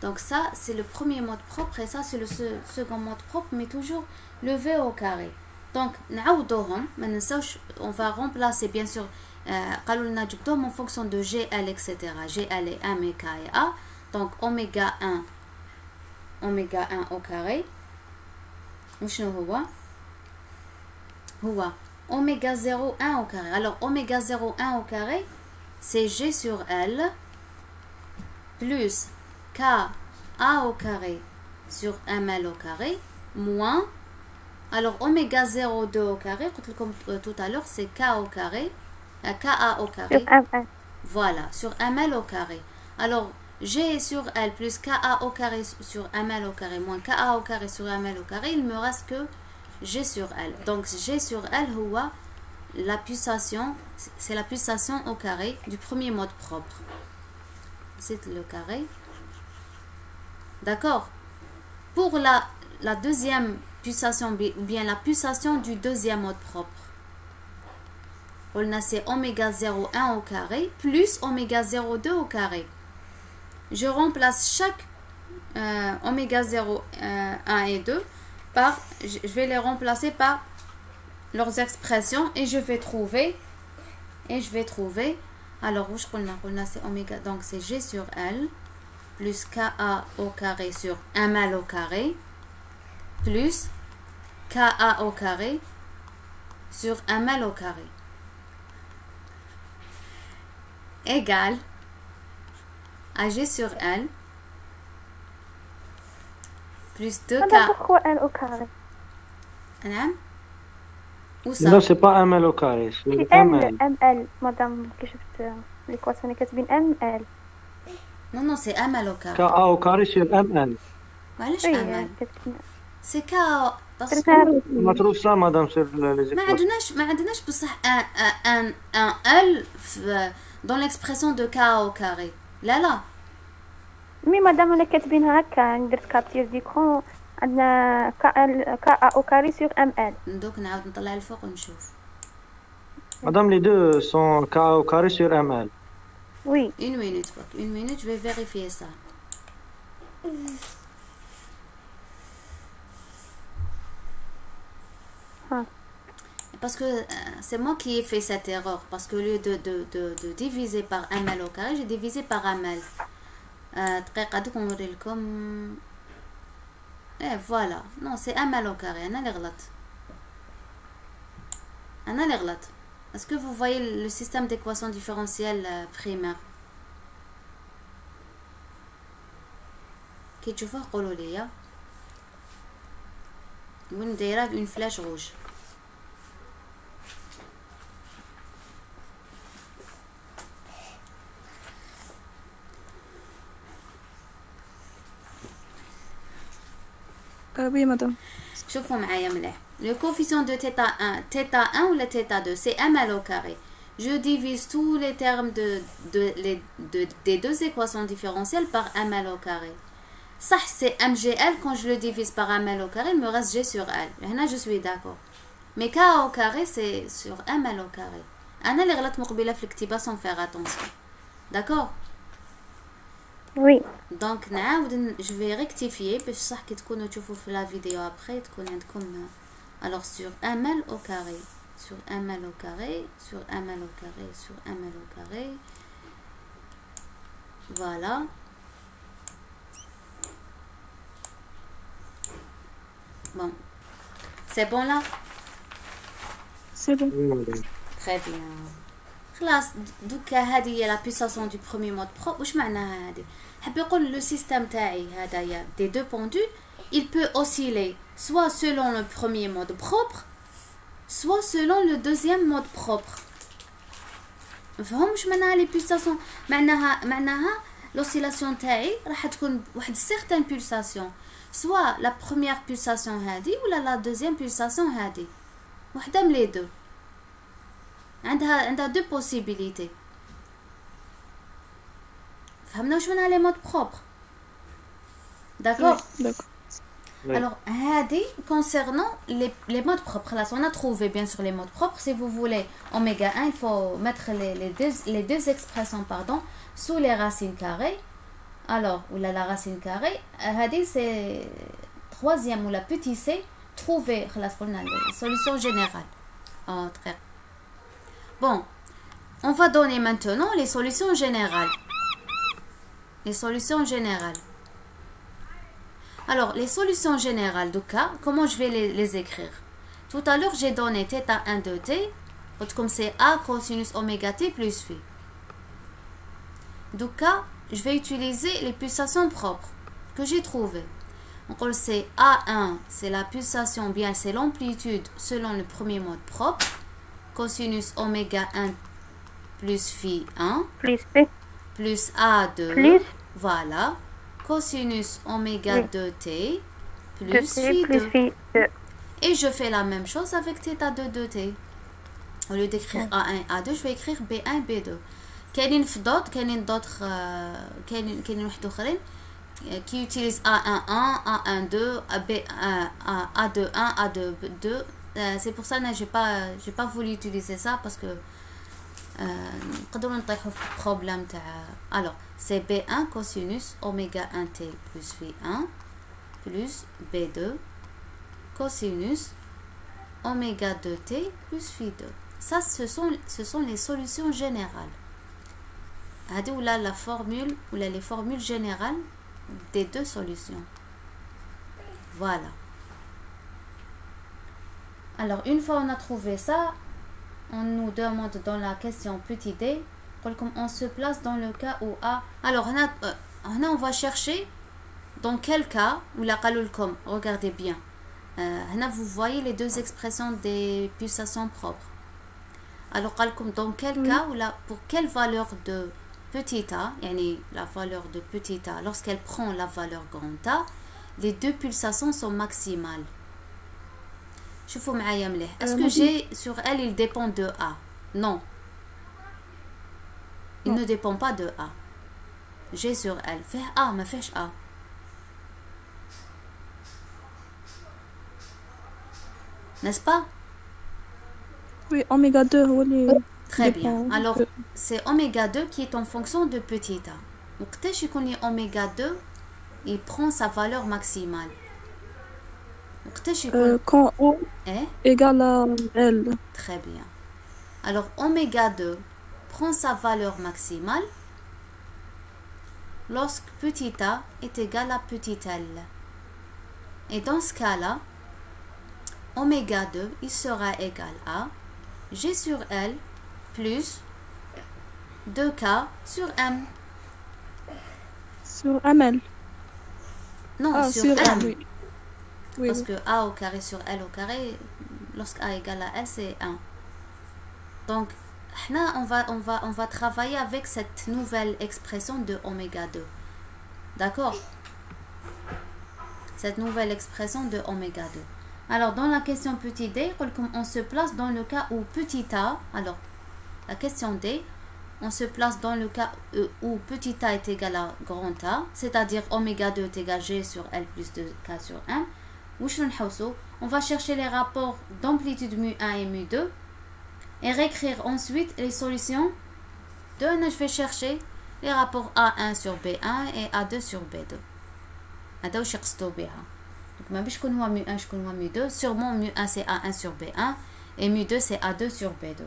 Donc ça c'est le premier mode propre et ça c'est le second mode propre, mais toujours le V au carré. Donc نعوضوهم ما ننساوش، on va remplacer bien sûr قالوا لنا جبتوهم en fonction de GL etc. GL est 1 mais K est A. Donc oméga 1 au carré وشنو هو oméga 0,1 au carré. Alors oméga 0,1 au carré c'est G sur L plus K A au carré sur ML au carré moins, alors oméga 0,2 au carré comme tout à l'heure c'est K au carré, KA au carré sur ML. Voilà, sur ML au carré. Alors G sur L plus KA au carré sur ML au carré moins KA au carré sur ML au carré, il me reste que G sur L. Donc G sur L la pulsation, c'est la pulsation au carré du premier mode propre. C'est le carré. D'accord? Pour la deuxième pulsation ou bien la pulsation du deuxième mode propre, on a c'est oméga 0,1 au carré plus oméga 0,2 au carré. Je remplace chaque oméga 0,1 et 2 par, je vais les remplacer par leurs expressions et je vais trouver alors où je connais c'est oméga, donc c'est G sur L plus KA au carré sur ML au carré plus KA au carré sur ML au carré égale à G sur L plus 2K. Pourquoi L au carré? Où ça? Non, c'est pas ML au carré, c'est ML. ML, madame, que je fais l'équation est كاتبين ML. Non, c'est ML au carré. KA au carré sur ML. معليش ML. C'est K. ما trouve ça, madame, sur les équations. ما عندناش بصح un L dans l'expression de K au carré. لا مي مادام انا كاتبينها هكا، درت كابتير ديكرون عندنا كا او كاري سور ام ال. دوك نعاود نطلع الفوق ونشوف. Madame, les deux sont K au carré sur ML. Oui. Une minute, je vais vérifier ça. Parce que c'est moi qui ai fait cette erreur, parce que au lieu de diviser par ML au carré, j'ai divisé par ML. Et voilà, non c'est ML au carré. Est-ce que vous voyez le système d'équation différentielle primaire? Qui tu vois قولوا وين دايره une flèche rouge. Oui, madame. شوفوا معايا مليح. Le coefficient de θ 1 ou le θ 2 c'est ML au carré. Je divise tous les termes des deux équations différentielles par ML au carré. صح c'est MGL quand je le divise par ML au carré il me reste G sur L هنا je suis d'accord mais K au carré c'est sur ML au carré أنا اللي غلطت مقبلة في الكتابة sans faire attention d'accord Oui. donc نعاود je vais rectifier باش صح كي تكونوا تشوفوا في la vidéo après تكون عندكم alors sur ML au carré sur ML au carré sur ML au carré sur ML au carré voilà bon c'est bon là C'est bon. très bien خلاص دوكا هذه هي لا بيساسيون دو بروميير مود برو واش معناها هذه حاب يقول لو سيستيم تاعي هذايا دي دو بوندول il peut osciller soit selon le premier mode propre soit selon le deuxième mode propre فهم واش معناها لي بيساسيون معناها l'oscillation تاعي راح تكون واحد certaine pulsation soit la première pulsation هذه ولا la deuxième pulsation هذه وحده من لي دو عندها deux possibilités فهمنا واش معناها لي مود بروبر d'accord Oui. alors هذه concernant les modes propres là on a trouvé bien sûr les modes propres si vous voulez oméga 1 il faut mettre les deux expressions pardon sous les racines carrées alors ou la racine carrée هذه c'est troisième ou la petit c trouver خلاص قلنا la solution générale très bon on va donner maintenant les solutions générales alors les solutions générales du cas comment je vais les écrire tout à l'heure j'ai donné θ 1 de t comme c'est a cosinus oméga t plus phi du cas je vais utiliser les pulsations propres que j'ai trouvées donc c'est A1 c'est la pulsation bien c'est l'amplitude selon le premier mode propre cosinus oméga 1 plus phi 1 Plus P. plus A2 Plus. voilà cosinus oméga 2t plus De phi T plus 2 phi 2. et je fais la même chose avec θ2 de t au lieu d'écrire A1 A2 je vais écrire B1 B2 كاينين في دوت كاينين d'autres كاينين واحد اخرين qui utilise A11 A12 B1 A21 A22 c'est pour ça que j'ai pas voulu utiliser ça parce que نقدروا نطيحوا في problème تاع alors c'est B1 cosinus oméga 1t plus phi 1 plus B2 cosinus oméga 2t plus phi 2 ça ce sont les solutions générales هذه ولا la formule ولا les formules générales des deux solutions voilà alors une fois on a trouvé ça on nous demande dans la question petit d comme on se place dans le cas où A alors on va chercher dans quel cas ou la قالولكم regardez bien vous voyez les deux expressions des pulsations propres alors قالكم dans quel cas ou là pour quelle valeur de petit a يعني la valeur de petit a lorsqu'elle prend la valeur grand A les deux pulsations sont maximales شوفوا معايا مليح est-ce que G sur L il dépend de A non il ne dépend pas de A G sur L فيه A ما فيهش A n'est-ce pas Oui, oméga 2 هو اللي très bien dépend alors de- c'est oméga 2 qui est en fonction de petit a وقتاش يكون لي oméga 2 il prend sa valeur maximale وقتاش يكون quand O eh égale à L. très bien alors oméga 2 prend sa valeur maximale lorsque petit a est égal à petit l et dans ce cas là oméga 2 il sera égal à G sur L plus 2K sur M. Sur ML. Non, Ah, sur sur M. M, oui. Oui, Parce oui. que A au carré sur L au carré, lorsque A égale à L, c'est 1. Donc, on va travailler avec cette nouvelle expression de oméga 2. D'accord? Cette nouvelle expression de oméga 2. Alors, dans la question petit d, on se place dans le cas où petit a, alors, la question d, on se place dans le cas où petit a est égal à grand A, c'est-à-dire oméga 2 est égal à G sur L plus 2K sur 1. On va chercher les rapports d'amplitude mu1 et mu2 et réécrire ensuite les solutions de je vais chercher les rapports A1 sur B1 et A2 sur B2. هذا واش يقصدوا بها. Donc ما باش يكون هو mu1 شكون هو mu2, sûrement mu1 c'est A1 sur B1 et mu2 c'est A2 sur B2.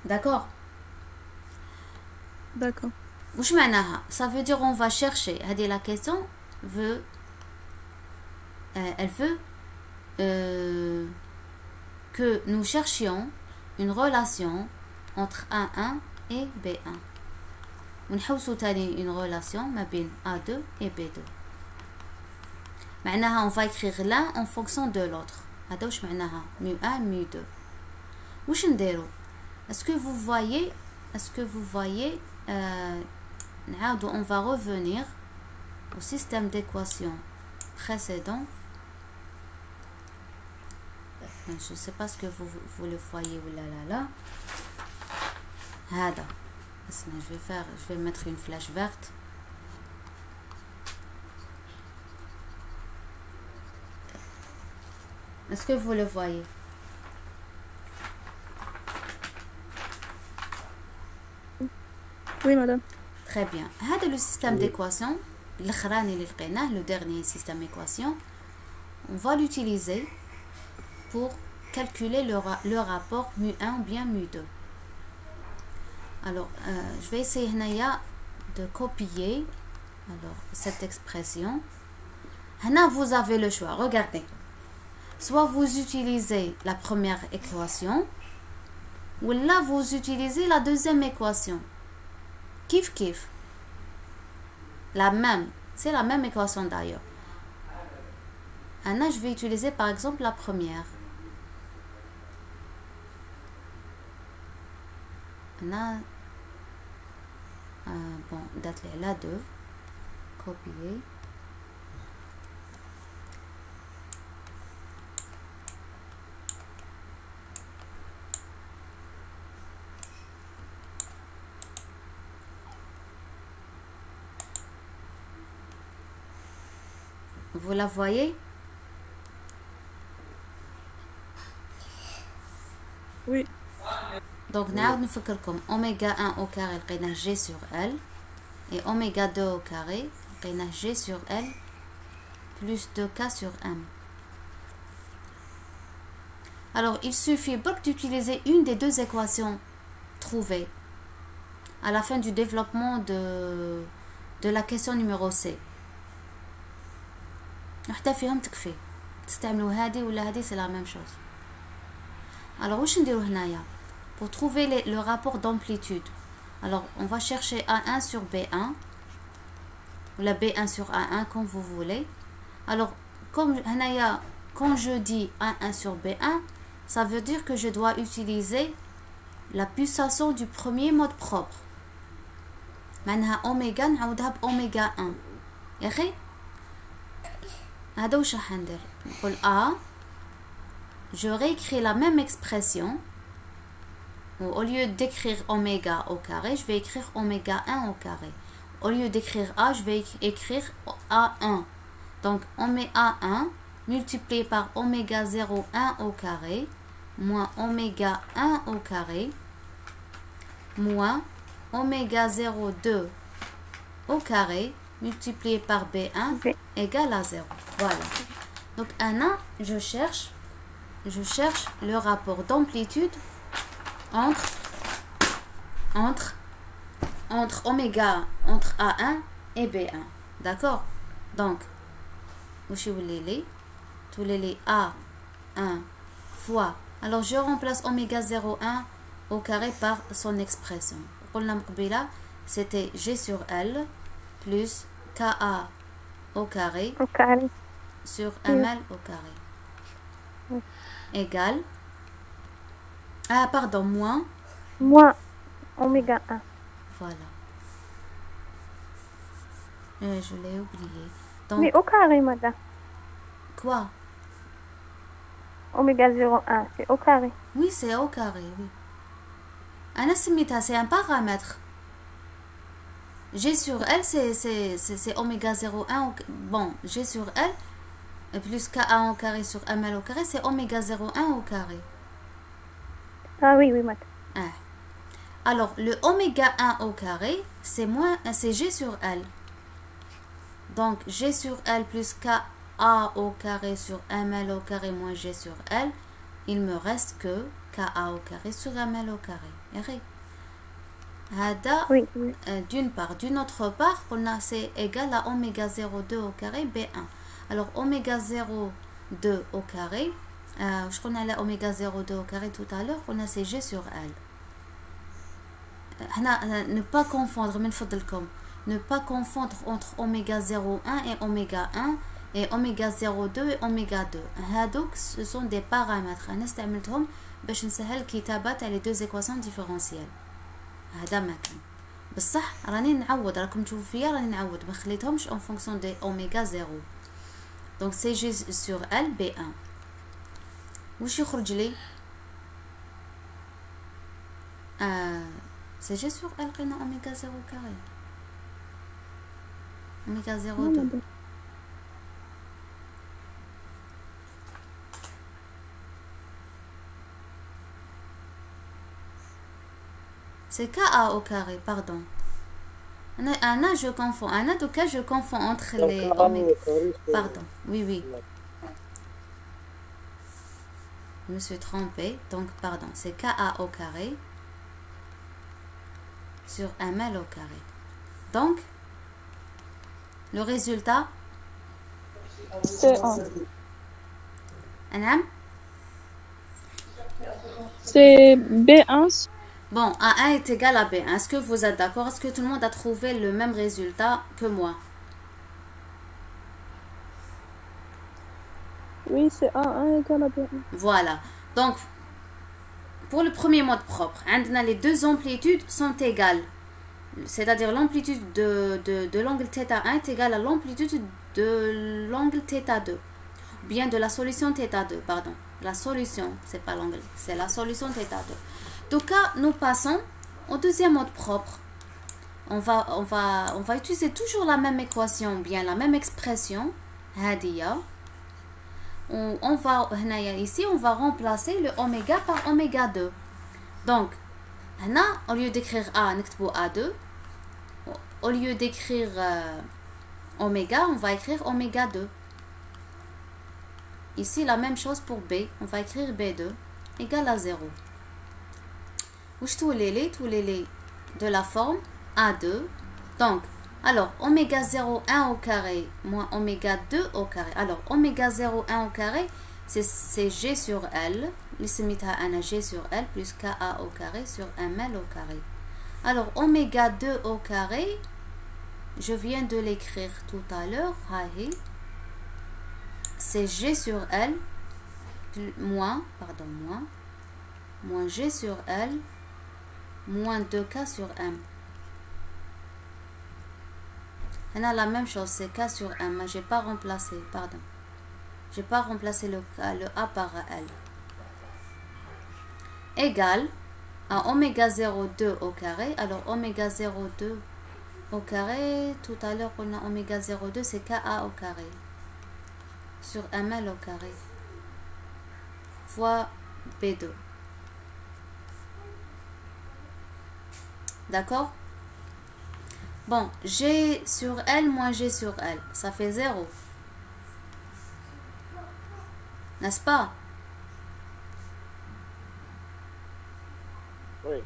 D'accord? D'accord. واش معناها؟ Ça veut dire on va chercher, هذه la question veut elle veut que nous cherchions une relation entre A1 et B1. ونحوسوا تاني une relation ما بين A2 et B2. معناها on va écrire l'un en fonction de l'autre. هذا واش معناها mu1 mu2. واش نديرو؟ est-ce que vous voyez نعاودو on va revenir au système d'équation précédent. Je ne sais pas ce que vous le voyez ou là. هذا. Je vais mettre une flèche verte. Est-ce que vous le voyez? Oui, madame. Très bien. هذا le système d'équation, le dernier système d'équation, on va l'utiliser pour calculer le rapport mu1 ou bien mu2. Alors, je vais essayer de copier cette expression. Là, vous avez le choix. Regardez. Soit vous utilisez la première équation, ou là, vous utilisez la deuxième équation. Kif. La même. C'est la même équation d'ailleurs. Là, je vais utiliser par exemple la première. Là, bon, date là 2. Copier. Vous la voyez? Oui. Donc, nous faisons comme oméga 1 au carré, le G sur L, et oméga 2 au carré, le G sur L, plus 2K sur M. Alors, il suffit d'utiliser une des deux équations trouvées à la fin du développement de la question numéro C. وحده فيهم تكفي تستعملوا هذه ولا هذه c'est la même chose. Alors واش نديرو هنايا pour trouver le rapport d'amplitude? Alors on va chercher A1 sur B1 ou la B1 sur A1 comme vous voulez. Alors comme هنايا quand je dis A1 sur B1, ça veut dire que je dois utiliser la pulsation du premier mode propre. معناها اوميغا نعوضها باوميغا 1 يا اخي. هذا واش راح ندير؟ نقول A, je réécris la même expression. Au lieu d'écrire oméga au carré, je vais écrire oméga 1 au carré. Au lieu d'écrire A, je vais écrire A1. Donc on met A1 multiplié par oméga 0,1 au carré moins oméga 1 au carré moins oméga 0,2 au carré multiplié par B1 égale à 0. Voilà. Donc maintenant, je cherche le rapport d'amplitude entre oméga, entre A1 et B1. D'accord? Donc, tous les A1 fois. Alors, je remplace oméga 0,1 au carré par son expression. C'était G sur L plus KA au carré sur ML au carré égale moins oméga 1. Voilà. Je l'ai oublié. Donc, Mais au carré, madame. Quoi? Oméga 0,1, c'est au carré. Oui, c'est au carré, oui. أنا سميتها c'est un paramètre. G sur L c'est oméga 0,1 bon G sur L plus KA au carré sur ML au carré c'est oméga 0,1 au carré. Ah oui, oui, madame. Ah. Alors le oméga 1 au carré c'est G sur L. Donc G sur L plus KA au carré sur ML au carré moins G sur L, il me reste que KA au carré sur ML au carré. Oui. D'une part. D'une autre part, on a c'est égal à oméga 0,2 au carré B1. Alors oméga 0,2 au carré, je connais la oméga 0,2 au carré tout à l'heure, on a c'est G sur L. Ne pas confondre, ne pas confondre entre oméga 0,1 et oméga 1 et oméga 0,2 et oméga 2. Ce sont des paramètres. On استعملتهم باش نسهل كتابة les deux équations différentielles. هذا ما كان. بصح راني نعوض راكم تشوفوا فيا راني نعوض ما خليتهمش en fonction de oméga 0. Donc c'est G sur L B1. واش يخرج لي؟ c'est G sur L قلنا oméga 0 carré. Oméga 0,2. C'est KA au carré, pardon. Anna, je confonds. Anna, donc je confonds entre les oméga. Pardon, oui. Je me suis trompée. Donc, pardon, c'est KA au carré sur ML au carré. Donc, le résultat C'est 1. Anam? C'est B1. Bon, A1 est égal à B1. Est-ce que vous êtes d'accord? Est-ce que tout le monde a trouvé le même résultat que moi? Oui, c'est A1 égal à B1. Voilà. Donc, pour le premier mode propre, les deux amplitudes sont égales. C'est-à-dire l'amplitude de l'angle θ1 est égale à l'amplitude de l'angle θ2. Ou bien de la solution θ2, pardon. La solution, c'est pas l'angle, c'est la solution θ2. Donc, nous passons au deuxième mode propre. On va utiliser toujours la même équation, bien la même expression. Hadia. On va ici, on va remplacer le oméga par oméga 2. Donc, au lieu d'écrire A, نكتبو A2. Au lieu d'écrire oméga, on va écrire oméga 2. Ici, la même chose pour B. On va écrire B2 égale à 0. Tous les de la forme A2. Donc, alors, oméga 0,1 au carré moins oméga 2 au carré. Alors, oméga 0,1 au carré, c'est G sur L. G sur L plus KA au carré sur ML au carré. Alors, oméga 2 au carré, je viens de l'écrire tout à l'heure. C'est G sur L moins G sur L moins 2K sur M. On a la même chose, c'est K sur M, mais je n'ai pas remplacé, pardon. Je n'ai pas remplacé le A par L. Égal à oméga 0,2 au carré. Alors, oméga 0,2 au carré, tout à l'heure, on a oméga 0,2, c'est KA au carré. Sur ML au carré. Fois B2. D'accord? Bon, G sur L moins G sur L, ça fait 0. N'est-ce pas? Oui.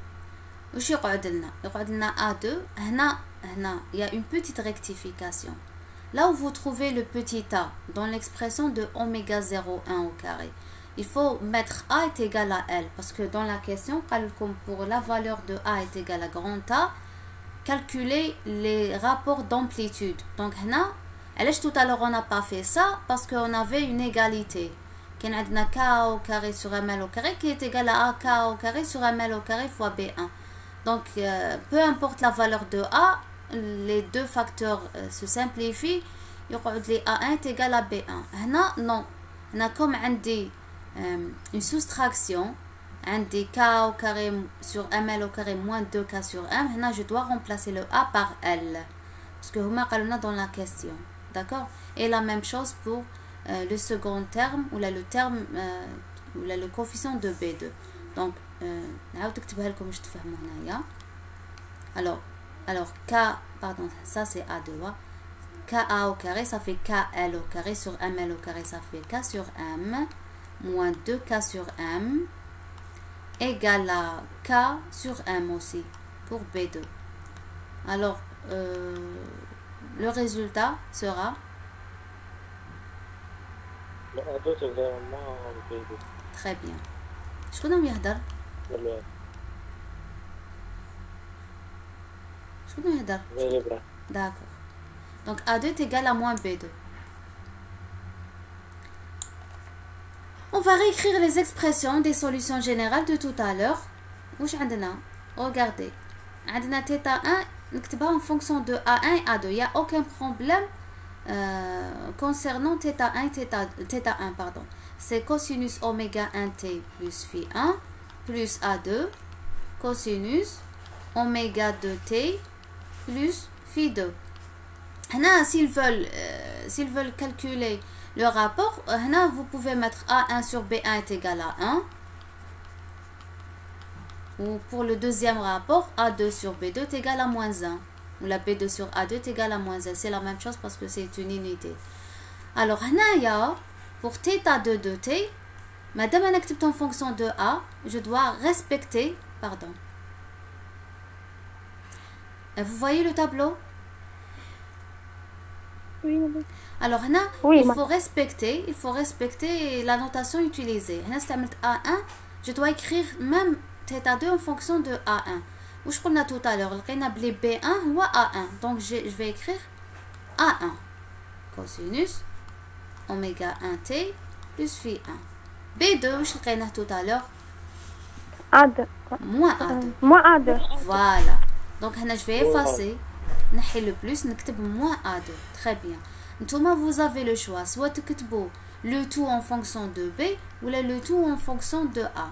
وش يقعد لنا A2. هنا il y a une petite rectification. Là où vous trouvez le petit a dans l'expression de oméga 0,1 au carré, il faut mettre a est égal à L, parce que dans la question, comme pour la valeur de a est égal à grand A, calculer les rapports d'amplitude. Donc là, tout à l'heure on n'a pas fait ça parce qu'on avait une égalité. Qu'on a k au carré sur ml au carré qui est égal à ak au carré sur ml au carré fois b1. Donc peu importe la valeur de a, les deux facteurs se simplifient. Les a1 est égal à b1. Là non, on a comme une soustraction. عندي k au carré sur ml au carré moins 2k sur m. Maintenant, je dois remplacer le a par l. Parce que huma qaluna dans la question. D'accord? Et la même chose pour le second terme ou là le terme ou là le coefficient de B2. Donc, نعاود نكتبها لكم باش تفهموا هنايا. Alors k, pardon, ça c'est a2. Ka au carré, ça fait kl au carré sur ml au carré, ça fait k sur m moins 2k sur m égale à k sur m aussi pour B2. Alors, le résultat sera très bien. شكون يهدر؟ شكون يهدر؟ D'accord. Donc A2 est égal à moins B2. On va réécrire les expressions des solutions générales de tout à l'heure. واش عندنا؟ Regardez. عندنا θ 1 نكتبها en fonction de A1 et A2. Il n'y a aucun problème concernant θ1, pardon. C'est cosinus oméga 1t plus phi 1 plus A2 cosinus oméga 2t plus phi 2. Là, s'ils veulent calculer le rapport, là, vous pouvez mettre A1 sur B1 est égal à 1. Ou pour le deuxième rapport, A2 sur B2 est égal à moins 1. Ou la B2 sur A2 est égal à moins 1. C'est la même chose parce que c'est une unité. Alors, là, pour θ2 de t, madame on accepte en fonction de A, je dois respecter, pardon. Vous voyez le tableau? Oui. Alors, là, Oui, il faut respecter la notation utilisée. Là, si A1, je dois écrire même θ2 en fonction de A1. Où je prends tout à l'heure, le B1 ou A1. Donc, je vais écrire A1 cosinus oméga 1t plus phi 1. B2, je l'ai tout à l'heure. A2. Moins A2. Moins A2. Voilà. Donc, je vais effacer. نحي le plus, نكتب moins A2. Très bien. Ntouma, vous avez le choix. Soit تكتبوا le tout en fonction de B ou le tout en fonction de A.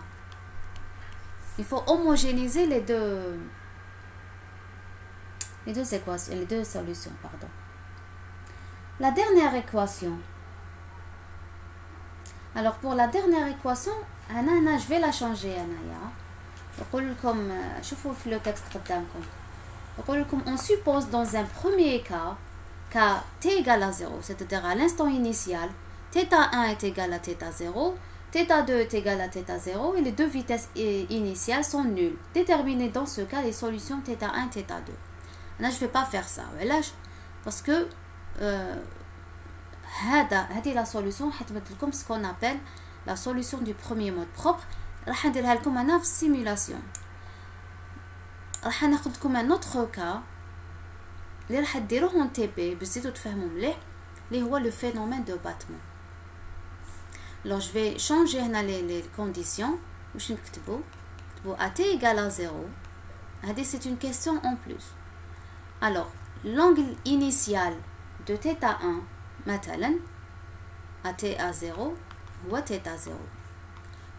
Il faut homogénéiser les deux solutions, pardon. La dernière équation. Alors pour la dernière équation, je vais la changer. Le texte on suppose dans un premier cas t égale à 0, c'est-à-dire à l'instant initial, θ1 est égal à θ0, θ2 est égal à θ0 et les deux vitesses initiales sont nulles. Déterminez dans ce cas les solutions θ1 et θ2. Là, je ne vais pas faire ça. Parce que هذه la solution comme ce qu'on appelle la solution du premier mode propre. راح نديرها لكم انا في السيمولاسيون. راح ناخذ لكم un autre cas اللي راح ديروه en TP باش تزيدوا تفهموا مليح اللي هو le phénomène de battement. Alors je vais changer هنا les conditions. واش نكتبوا at égale à 0. هذه c'est une question en plus. Alors l'angle initial de θ1 مثلا at à 0 هو θ0.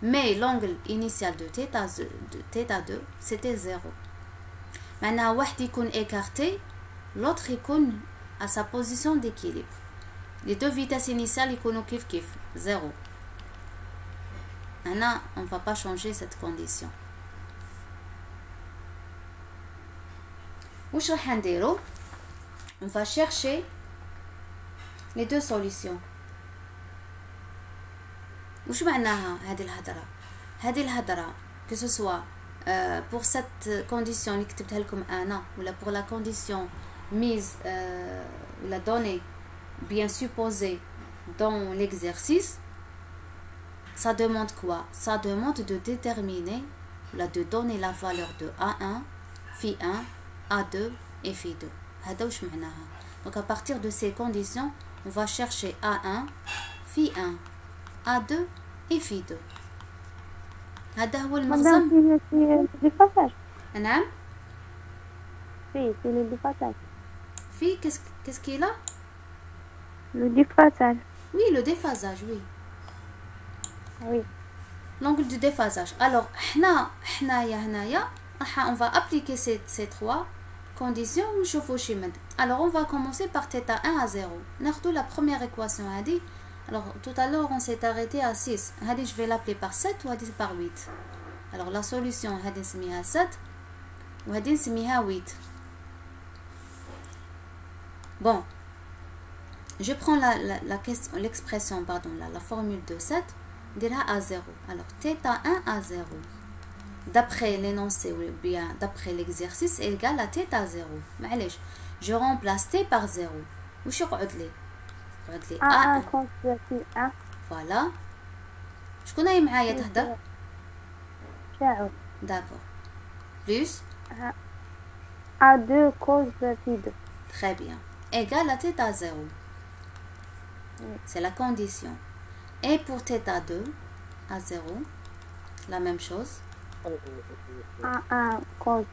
Mais l'angle initial de θ2 c'était 0. معناها واحد يكون écarté, l'autre يكون à sa position d'équilibre. Les deux vitesses initiales يكونوا كيف 0. Maintenant, on ne va pas changer cette condition. واش راح نديرو؟ On va chercher les deux solutions. وش معناها هذه الهضره que ce soit pour cette condition اللي كتبتها لكم انا ولا pour la condition mise la donnée bien supposée dans l'exercice. Ça demande quoi? Ça demande de déterminer de donner la valeur de A1 phi 1 A2 et phi 2. هذا وش معناها. Donc à partir de ces conditions on va chercher A1 phi 1 A2 et phi 2. هذا هو المخزن. في déphasage. نعم. في le déphasage. في qu'est-ce qu'il a? Le déphasage. Oui, le déphasage, oui. Oui. l'angle de déphasage. Alors on va appliquer ces trois conditions. Alors on va commencer par θ1 à 0. Nous la première équation. Alors tout à l'heure on s'est arrêté à 6. Je vais l'appeler par 7 ou par 8. Alors la solution c'est 7 ou 8. Bon, je prends l'expression, pardon, la formule de 7, à 0. Alors, θ1 à 0, d'après l'énoncé ou bien d'après l'exercice, est égal à θ0. Je remplace t par 0. Où je vais A1 cos في 1. Voilà. شكون هي معايا تهدر؟ شاعر. D'accord. Plus A2 cos في 2. Très bien. Égal à θ0. C'est la condition. Et pour θ2 à 0, la même chose. A1 cos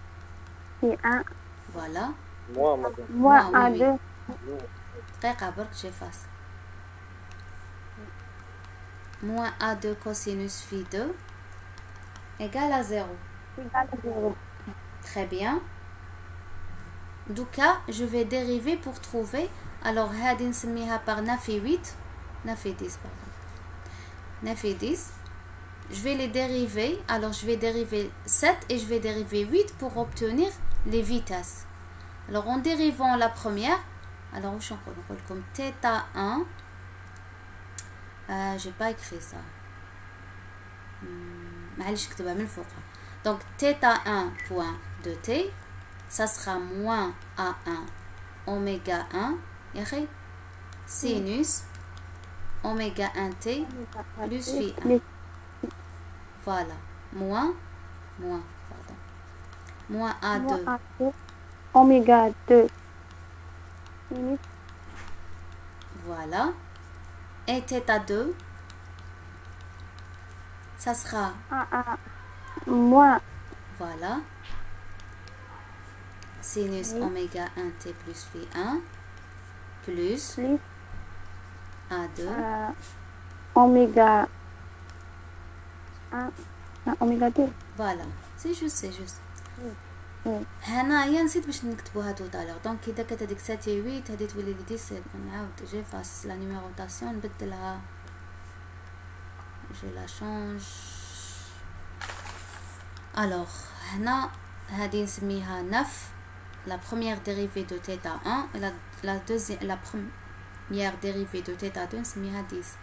في 1. Voilà. Moins A2. Très rapide, j'efface. Moins A2 cosinus phi 2 égale à 0. Égal à 0. Très bien. Du cas, je vais dériver pour trouver. Alors, هذه نسميها par 9 et 8. 9 et 10, pardon. 9 et 10. Je vais les dériver. Alors, je vais dériver 7 et je vais dériver 8 pour obtenir les vitesses. Alors, en dérivant la première, alors, je vais comme θ1. J'ai pas écrit ça. Donc, θ1 point de t, ça sera moins A1 oméga 1 sinus oméga 1t plus phi 1. Voilà. Moins A2 oméga 2 sinus. Voilà. Et θ2, ça sera moins. Voilà. Sinus oméga 1t plus phi 1 plus A2 oméga 1 oméga 2. Voilà, c'est juste. هنايا نسيت باش نكتبوها تو طالور. دونك اذا كانت هذيك 7 و 8 هذه تولي لي 10. نعاود جيفاس لا نيميروطاسيون نبدلها. je la change. alors هنا هذه نسميها 9, la première dérivée de θ1 et la première dérivée de θ2 نسميها 10.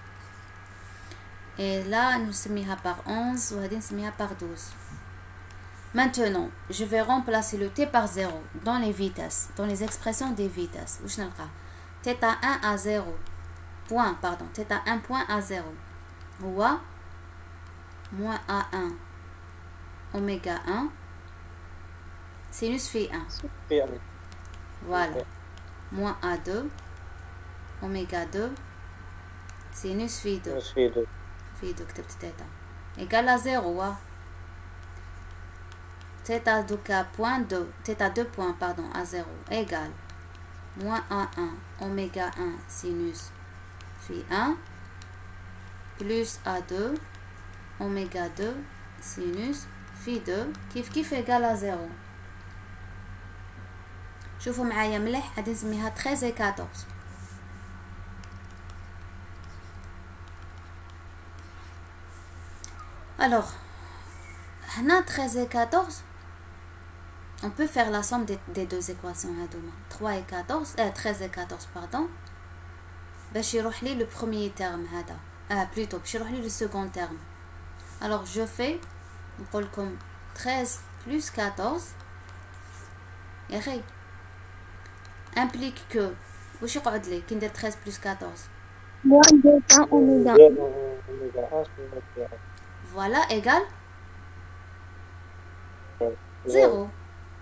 et là نسميها par 11 وهذه نسميها par 12. Maintenant, je vais remplacer le t par 0 dans les vitesses, dans les expressions des vitesses. θ1 à 0, point, pardon, θ1 point à 0. Ou moins A1 oméga 1 sinus phi 1. Voilà. Moins A2 oméga 2 sinus phi 2. Phi 2 كتبت θ. Égal à 0. θ2 point 2, θ2 point pardon à 0 égale moins A1 oméga 1 sinus phi 1 plus A2 oméga 2 sinus phi 2 كيف égal à 0. شوفوا معايا مليح غادي نسميها 13 et 14. alors هنا 13 et 14, on peut faire la somme des deux équations. 3 et 14, 13 et 14 pardon. باش يروح لي le premier terme هذا plutôt باش يروح لي le second terme. alors je fais نقول لكم 13 plus 14 يا اخي implique que واش يقعد لي كي ندير 13 plus 14 moins 2 oméga. voilà égal 0.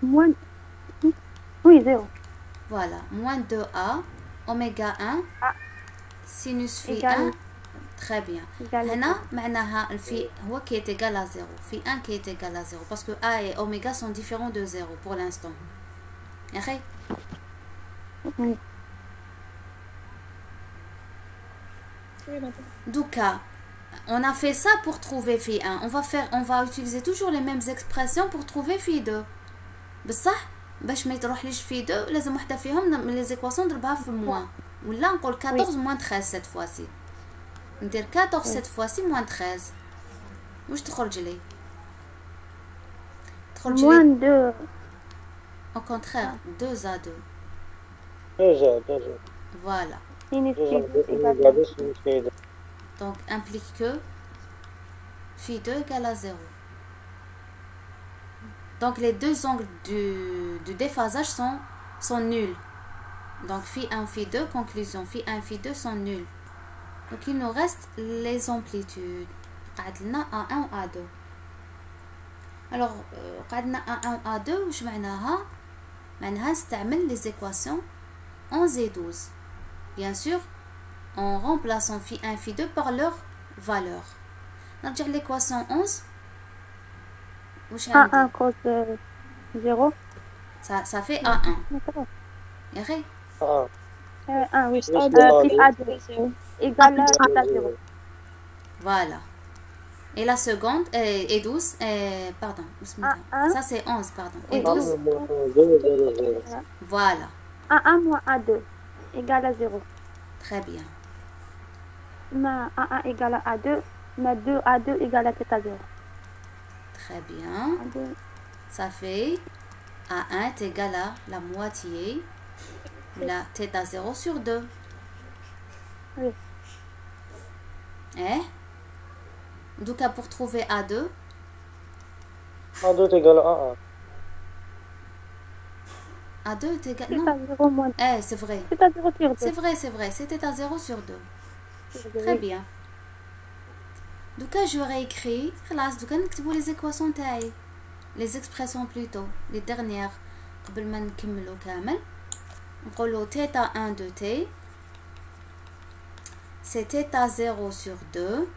Moins. Oui, 0. Voilà, moins 2a oméga 1 sinus phi 1. Très bien. هنا معناها الفي هو qui est égal à 0. Phi 1 qui est égal à 0 parce que a et oméga sont différents de 0 pour l'instant. Okay? Oui. Du cas On a fait ça pour trouver phi 1. On va utiliser toujours les mêmes expressions pour trouver phi 2. بصح باش ما يروحليش phi 2 لازم وحده فيهم من لي زيكواسيون نضربها في موان ولا نقول 14 موان 13 cette fois-ci. ندير 14 cette fois-ci moins 13. واش تخرج لي؟ تخرج لي moins 2 au contraire 2 à 2. Voilà. sinus phi 2 égale Donc implique que phi 2 égale à 0. Donc les deux angles du déphasage sont nuls. Donc phi 1, phi 2, conclusion, phi 1, phi 2 sont nuls. Donc il nous reste les amplitudes. قعدنا A1 و A2. Alors قعدنا A1 و A2 وش معناها؟ معناها نستعمل les équations 11 et 12. Bien sûr, en remplaçant phi 1 phi 2 par leur valeur. نرجع l'équation 11. وش عندي؟ A1 cos 0 Ça fait A1. يا أخي A1 oui puis A2 égale à 0. Voilà. Et la seconde est 12. Pardon. Ça c'est 11, pardon. Et 12. Voilà. A1 moins A2 égale à 0. Très bien. Ma A1 égale à A2, ma 2 A2 égale à θ 0. Très bien. Ça fait A1 est égal à la moitié de la θ 0 sur 2. Oui. Eh? Donc pour trouver A2. A2 est égal à A1. A2 est égal... θ Non. 0 moins C'est vrai. θ 0 sur 2. C'est vrai. C'était à 0 sur 2. Très bien. Donc j'aurais écrit, donc نكتبوا les équations تاعي, les expressions plutôt, les dernières. قبل ما نكملوا كامل نقولوا θ 1 de t c'est θ 0 sur 2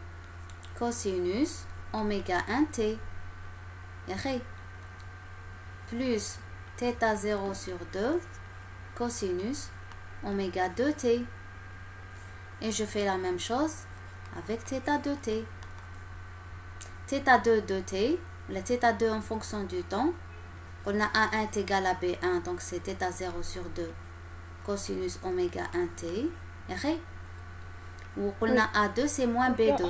cosinus oméga 1 t يا أخي plus θ 0 sur 2 cosinus oméga 2 t. Et je fais la même chose avec θ 2 t. θ 2 de t, la θ 2 en fonction du temps. On a A1 est égal à B1, donc c'est θ 0 sur 2 cosinus oméga 1 t. Ou on a A2 c'est moins B2.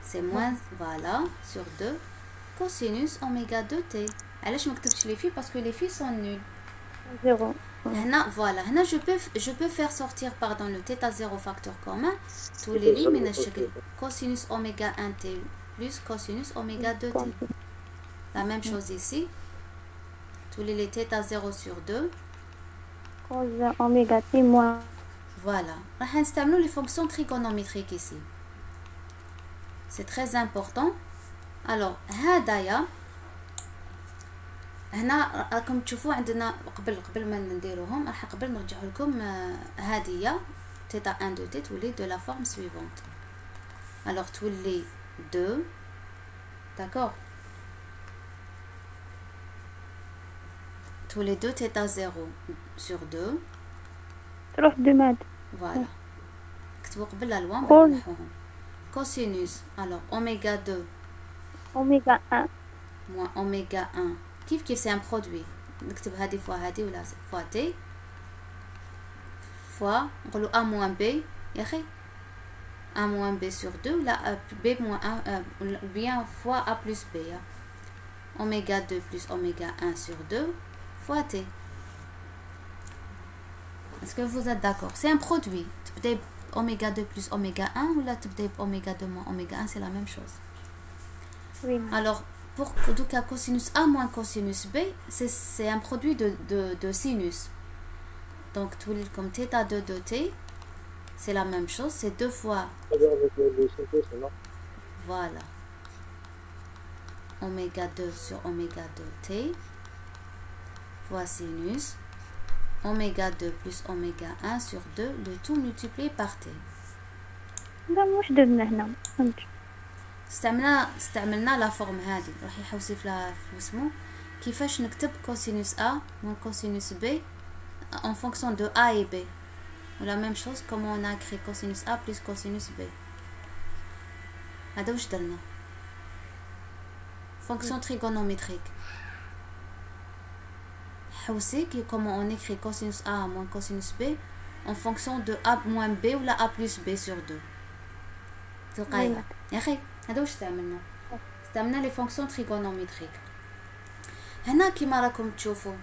C'est moins, voilà, sur 2 cosinus oméga 2 t. Alors je ne m'écris les filles parce que les filles sont nulles. 0. Voilà, je peux faire sortir pardon, le θ 0 facteur commun, tous les lignes, cosinus oméga 1 t plus cosinus oméga 2 t. La même chose ici, tous les θ 0 sur 2. Cos oméga t moins. Voilà, on va installer les fonctions trigonométriques ici. C'est très important. Alors, هدايا هنا راكم تشوفوا عندنا قبل ما نديروهم راح قبل نرجع لكم هذه θ 1 de t تولي de la forme suivante. Alors تولي 2, d'accord, تولي 2 θ 0 sur 2 تروح 2 ماد. voilà, كتبوا قبل الالوان Cos. نحوهم. cosinus alors oméga 2 oméga 1 moins oméga 1 كيف c'est un produit. نكتب هذه فوا هذه ولا فوا تي فوا نقولوا a moins b يا اخي a moins b sur 2 ولا b moins 1 ou bien fois a plus b. Oméga 2 plus oméga 1 sur 2 fois t. Est-ce que vous êtes d'accord? C'est un produit. تبدأ oméga 2 plus oméga 1 ولا تبدأ oméga 2 moins oméga 1, c'est la même chose. oui. Alors pour donc cosinus A moins cosinus B, c'est un produit de sinus. Donc tout comme θ 2 de t, c'est la même chose, c'est 2 fois. Voilà. Oméga 2 sur oméga 2 t fois sinus oméga 2 plus oméga 1 sur 2, le tout multiplié par t. لا واش درنا هنا فهمت. استعملنا لا فورم هذه راح يحوسي في اسمه كيفاش نكتب كوسينوس A moins cosinus B en fonction de A et B. Ou la même chose comme on a écrit cosinus A plus cosinus B. هذا واش درنا fonction trigonométrique حوسيك comment on écrit cosinus A moins cosinus B en fonction de A moins B ou la A plus B sur 2 تلقايها يا اخي هذا واش استعملنا لي فونكسيون trigonométriques هنا كيما راكم تشوفوا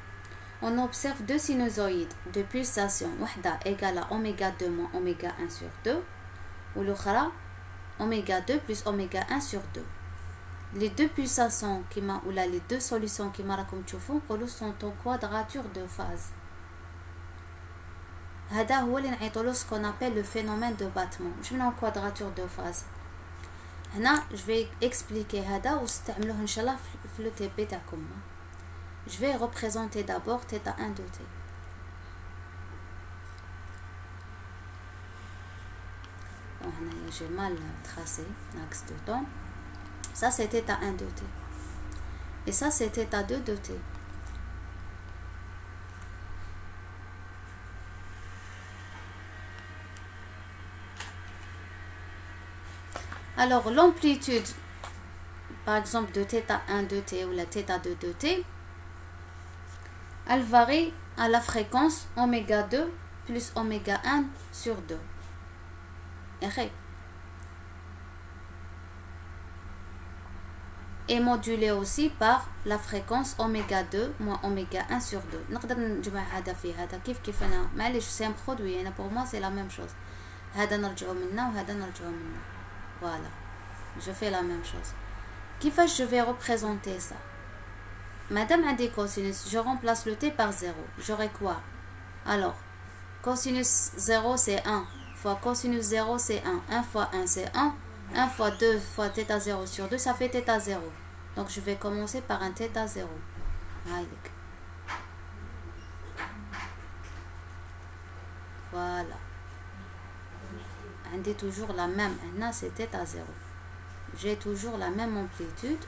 on observe deux sinusoïdes de pulsation وحده égale à oméga 2 moins oméga 1 sur 2 والأخرى oméga 2 plus oméga 1 sur 2 les deux pulsations كيما ولا les deux solutions كيما راكم تشوفوا نقولوا sont en quadrature de phase هذا هو اللي نعيطولو ce qu'on appelle le phénomène de battement مش من quadrature de phase هنا je vais expliquer هذا واستعملوه ان شاء الله في le TP تاعكم je vais représenter d'abord θ 1 de t bon هنا j'ai mal tracé l'axe de temps ça c'est θ 1 de t et ça c'est θ 2 de t alors l'amplitude par exemple de θ 1 de t ou la θ 2 de t elle varie à la fréquence oméga 2 plus oméga 1 sur 2 et modulée aussi par la fréquence oméga 2 moins oméga 1 sur 2 نقدر نجمع هذا في هذا كيف انا معليش سي ان برودوي انا pour moi c'est la même chose هذا نرجعوا منه وهذا نرجعوا منه voilà je fais la même chose كيفاش je vais représenter ça madame a des cosinus je remplace le t par 0 j'aurai quoi alors cosinus 0 c'est 1 fois cosinus 0 c'est 1 1 fois 1 c'est 1 1 fois 2 fois θ 0 sur 2 ça fait θ 0 donc je vais commencer par un θ 0 voilà عندي toujours la même هنا c'est θ 0 j'ai toujours la même amplitude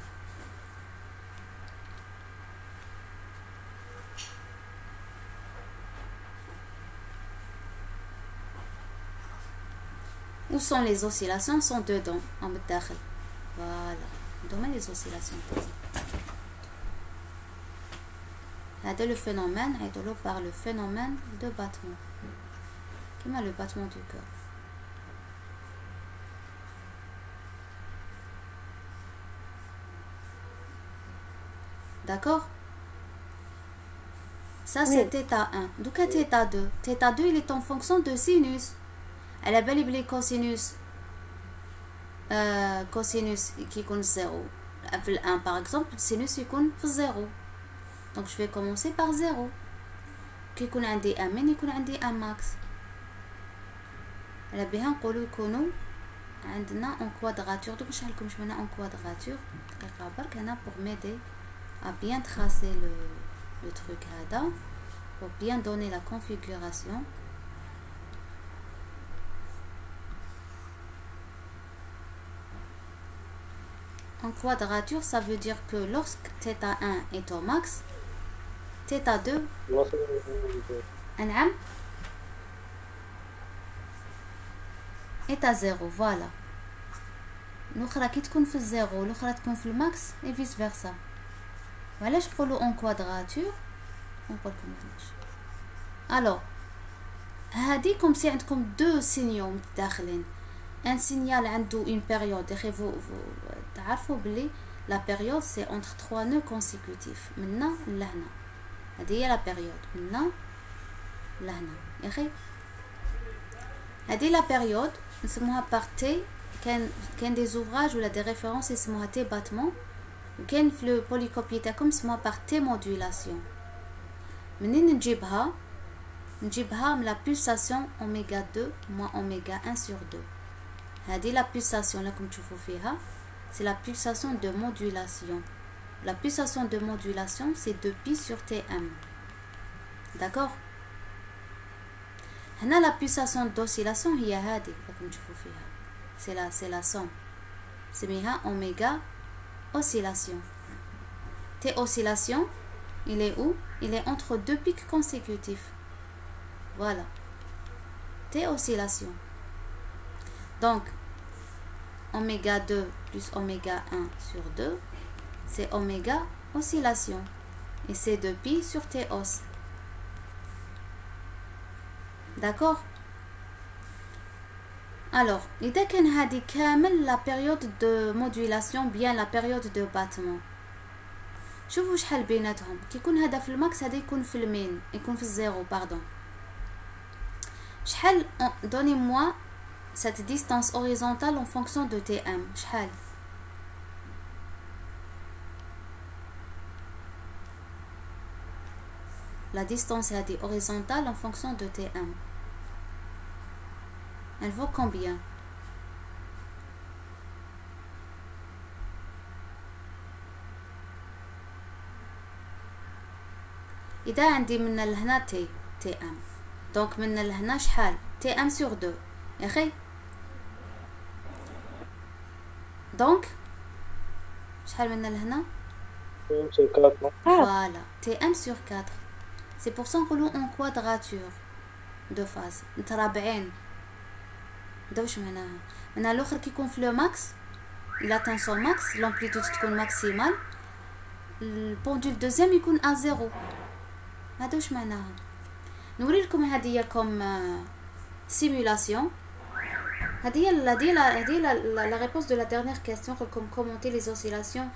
où sont les oscillations sont dedans en بداخل voilà دوما les oscillations هذا le phénomène نعيطولو par le phénomène de battement كيما le battement du cœur d'accord ça c'est θ 1 donc θ 2 θ 2 il est en fonction de sinus على بالي بلي كوسينوس كوسينوس كي يكون 0 في ال 1 par exemple سينوس يكون في 0 donc je vais commencer par 0 كي يكون عندي ان من يكون عندي ان ماكس على بها نقولوا يكونوا عندنا اون كوادراتور دوك نشرح لكم شمعنا اون كوادراتور دقيقه برك هنا pour m'aider à bien tracer le truc هذا pour bien donner la configuration en quadrature, ça veut dire que lorsque θ1 est au max, θ2 est à 0, voilà. l'autre qui تكون في 0 l'autre تكون في الماكس et vice versa. وعلاش نقولوا en quadrature نقول لكم alors هذه comme si عندكم deux signaux متداخلين un signal عنده une période vous تعرفوا بلي la période c'est entre 3 nœuds consécutifs من هنا لهنا هذه هي la période من هنا لهنا يا اخي هذه la période نسموها par T كان des ouvrages ولا des références يسموها T battement وكان في le polycopier تاعكم يسموها par T modulation منين نجيبها من la pulsation oméga 2 moins oméga 1 sur 2 هذه la pulsation راكم تشوفوا فيها c'est la pulsation de modulation. La pulsation de modulation c'est 2π sur Tm. D'accord? هنا la pulsation d'oscillation هي هذه راكم تشوفوا فيها c'est la somme سميها oméga oscillation. T oscillation il est où? Il est entre deux pics consécutifs. Voilà. T oscillation. Donc oméga 2 plus oméga 1 sur 2, c'est oméga oscillation. Et c'est de pi sur T os. D'accord. Alors, إذا كان هذه كامل la période de modulation bien la période de battement. شوفوا شحال بيناتهم. كي يكون هذا في الماكس هذا يكون في المين، يكون في الزيرو باردون. شحال donnez-moi cette distance horizontale en fonction de Tm. شحال؟ La distance هذه horizontale en fonction de Tm. Elle vaut combien? إذا عندي من لهنا تي ام، دونك من لهنا شحال؟ تي ام سور 2 يا أخي. دونك شحال من لهنا؟ Voilà, Tm sur 4. C'est pour ça qu'on en quadrature de phase. مترابعين. دوش معناها؟ معناها الآخر كي يكون في لو ماكس، il atteint son max, l'amplitude تكون ماكسيمال، البوندول دوزيام يكون à 0. هذا واش معناها؟ نوري لكم هذه كوم سيمولاسيون. هذه la réponse de la dernière question, comme commenter les oscillations.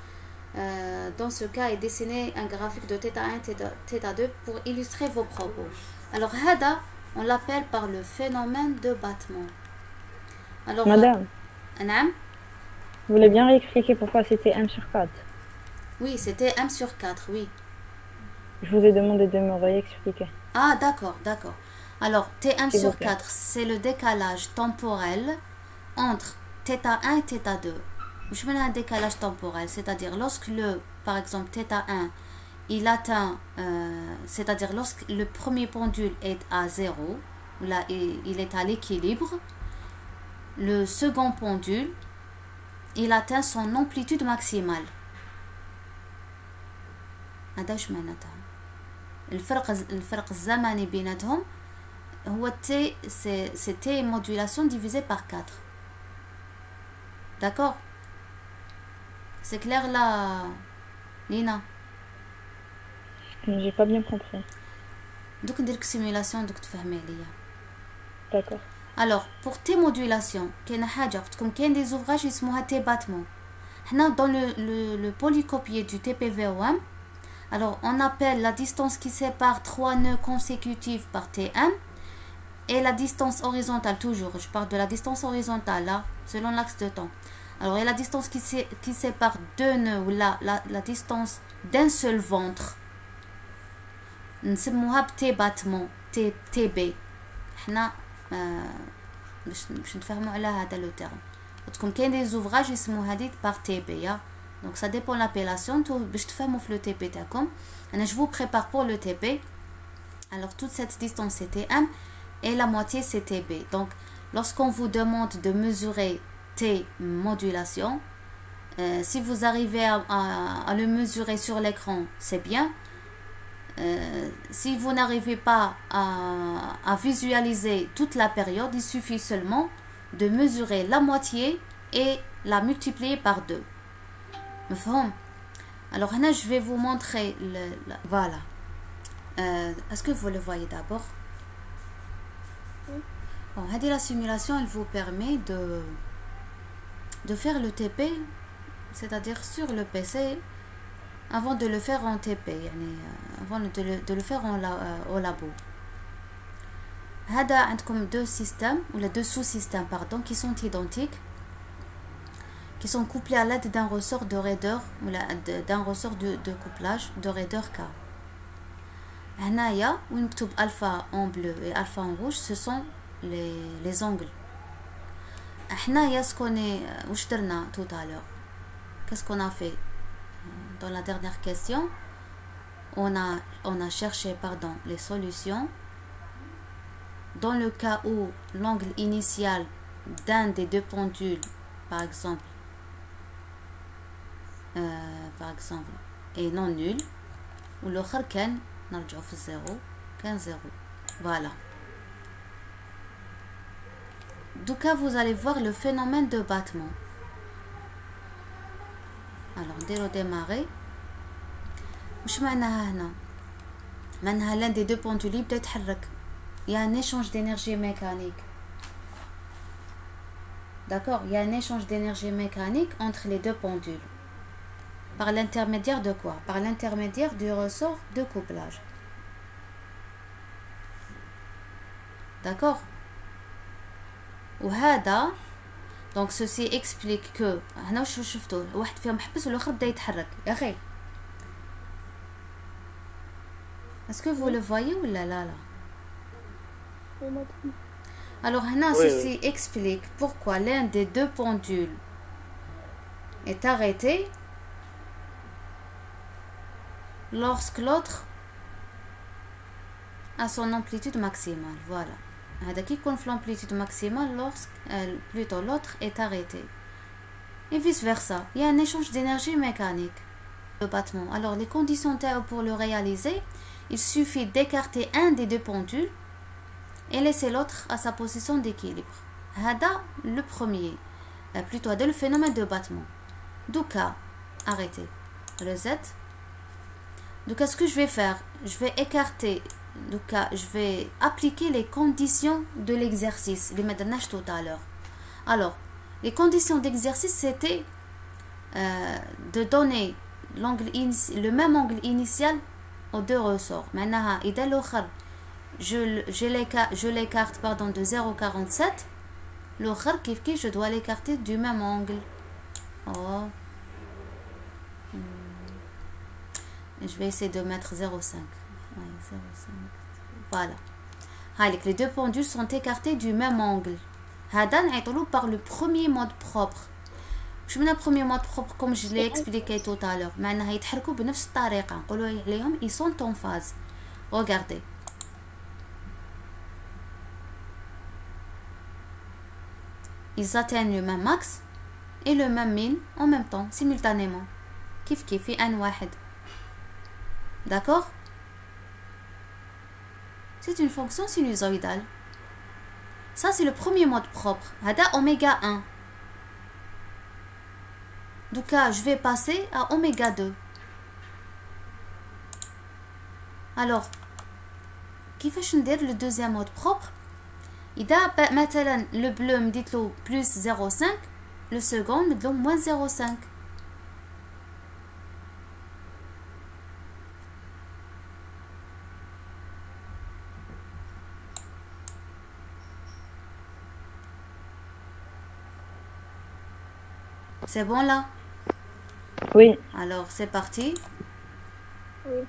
Dans ce cas, et dessiner un graphique de θ1, θ2 pour illustrer vos propos. Alors, هذا, on l'appelle par le phénomène de battement. Alors, Madame, Anam, vous voulez bien réexpliquer pourquoi c'était m sur 4? oui, c'était m sur 4, oui. Je vous ai demandé de me réexpliquer. Ah, d'accord. Alors, Tm S'il vous sur plaît. 4, c'est le décalage temporel entre θ1 et θ2. Je mets un décalage temporel, c'est-à-dire lorsque par exemple, θ1, il atteint, c'est-à-dire lorsque le premier pendule est à 0, là, il est à l'équilibre, le second pendule, il atteint son amplitude maximale. هذا واش معناتها؟ الفرق الزمني بيناتهم هو T, c'est T modulation divisé par 4. D'accord? C'est clair là, Lina? J'ai pas bien compris. دوك ندير لك سيمولاسيون دوك تفهمي عليا. D'accord. Alors, pour T modulation, كاينه حاجه قلت لكم كاين دي زوفراج اسمها T battement. حنا dans le polycopier du TPVOM, alors on appelle la distance qui sépare 3 nœuds consécutifs par Tm et la distance horizontale, toujours je parle de la distance horizontale là, selon l'axe de temps. Alors il y a la distance qui sépare deux nœuds ou la distance d'un seul ventre, نسموها بتي باتمون تي بي. حنا باش نتفاهموا على هذا لو تيرم. قلت لكم كاين دي زوفراج يسموا هذه بار تي بي. Donc ça dépend de l'appellation. باش تفهموا في le TP تاعكم. انا je vous prépare pour le TP. Alors toute cette distance c'est Tm et la moitié c'est TB. Donc lorsqu'on vous demande de mesurer T modulation, si vous arrivez à le mesurer sur l'écran, c'est bien. Si vous n'arrivez pas à visualiser toute la période, il suffit seulement de mesurer la moitié et la multiplier par 2. مفهوم؟ Alors là, je vais vous montrer voilà. Est-ce que vous le voyez d'abord? Bon, la simulation, elle vous permet de faire le TP, c'est-à-dire sur le PC, avant de le faire en TP, avant de le faire au labo. هذا عندكم deux systèmes ou les deux sous-systèmes pardon qui sont identiques, qui sont couplés à l'aide d'un ressort de raideur ou d'un ressort de couplage de raideur K. هنايا où نكتب alpha en bleu et alpha en rouge, ce sont les angles. حنايا واش درنا tout à l'heure? Qu'est-ce qu'on a fait dans la dernière question? On a cherché les solutions dans le cas où l'angle initial d'un des deux pendules par exemple est non nul, ou l'autre كان نرجعو في الزيرو كان زيرو. Voilà. Donc là, vous allez voir le phénomène de battement. alors نديرو démarrer. واش معناها هنا؟ معناها l'un des deux pendules يبدا يتحرك. Il y a un échange d'énergie mécanique. D'accord, il y a un échange d'énergie mécanique entre les deux pendules. Par l'intermédiaire de quoi? Par l'intermédiaire du ressort de couplage. D'accord. وهذا donc ceci explique que هنا واش شفتوا واحد فيهم حبس والاخر بدا يتحرك يا اخي. Est-ce que vous le voyez ou là là? Alors هنا ceci explique pourquoi l'un des deux pendules est arrêté lorsque l'autre a son amplitude maximale. Voilà. هذا كي يكون في l'amplitude maximale lorsque plutôt l'autre est arrêté. Et vice versa. Il y a un échange d'énergie mécanique. Le battement. Alors les conditions pour le réaliser, il suffit d'écarter un des deux pendules et laisser l'autre à sa position d'équilibre. هذا le premier. Plutôt le phénomène de battement. Donc arrêter le Z. Donc ce que je vais faire, je vais écarter. Donc je vais appliquer les conditions de l'exercice les madanages tout à l'heure. Alors les conditions d'exercice c'était de donner le même angle initial aux deux ressorts. Maintenant je l'écarte pardon de 0,47. L'autre je dois l'écarter du même angle. Oh. Je vais essayer de mettre 0,5. Voilà. Les deux pendules sont écartés du même angle. هذا نعيطولو par le premier mode propre. شو من premier mode propre comme je l'ai expliqué tout à l'heure. معناها يتحركوا بنفس الطريقة. نقولوا عليهم ils sont en phase. Regardez. Ils atteignent le même max et le même min en même temps, simultanément. كيف في آن واحد. D'accord? C'est une fonction sinusoïdale. Ça, c'est le premier mode propre. Hada oméga 1. Donc, je vais passer à oméga 2. Alors, كيفاش ندير le deuxième mode propre? إذا مثلا le bleu مديتلو plus 0,5, le second مديتلو moins 0,5. C'est bon là? Oui. Alors c'est parti. Oui.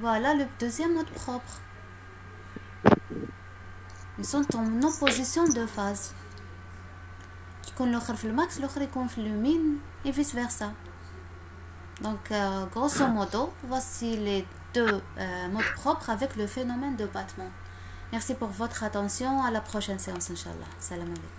Voilà le deuxième mode propre. Ils sont en opposition de phase. يكون l'autre في الماكس l'autre يكون في le min et vice versa. Donc grosso modo voici les deux modes propres avec le phénomène de battement. Merci pour votre attention. À la prochaine séance, Inch'Allah. Salam alaikum.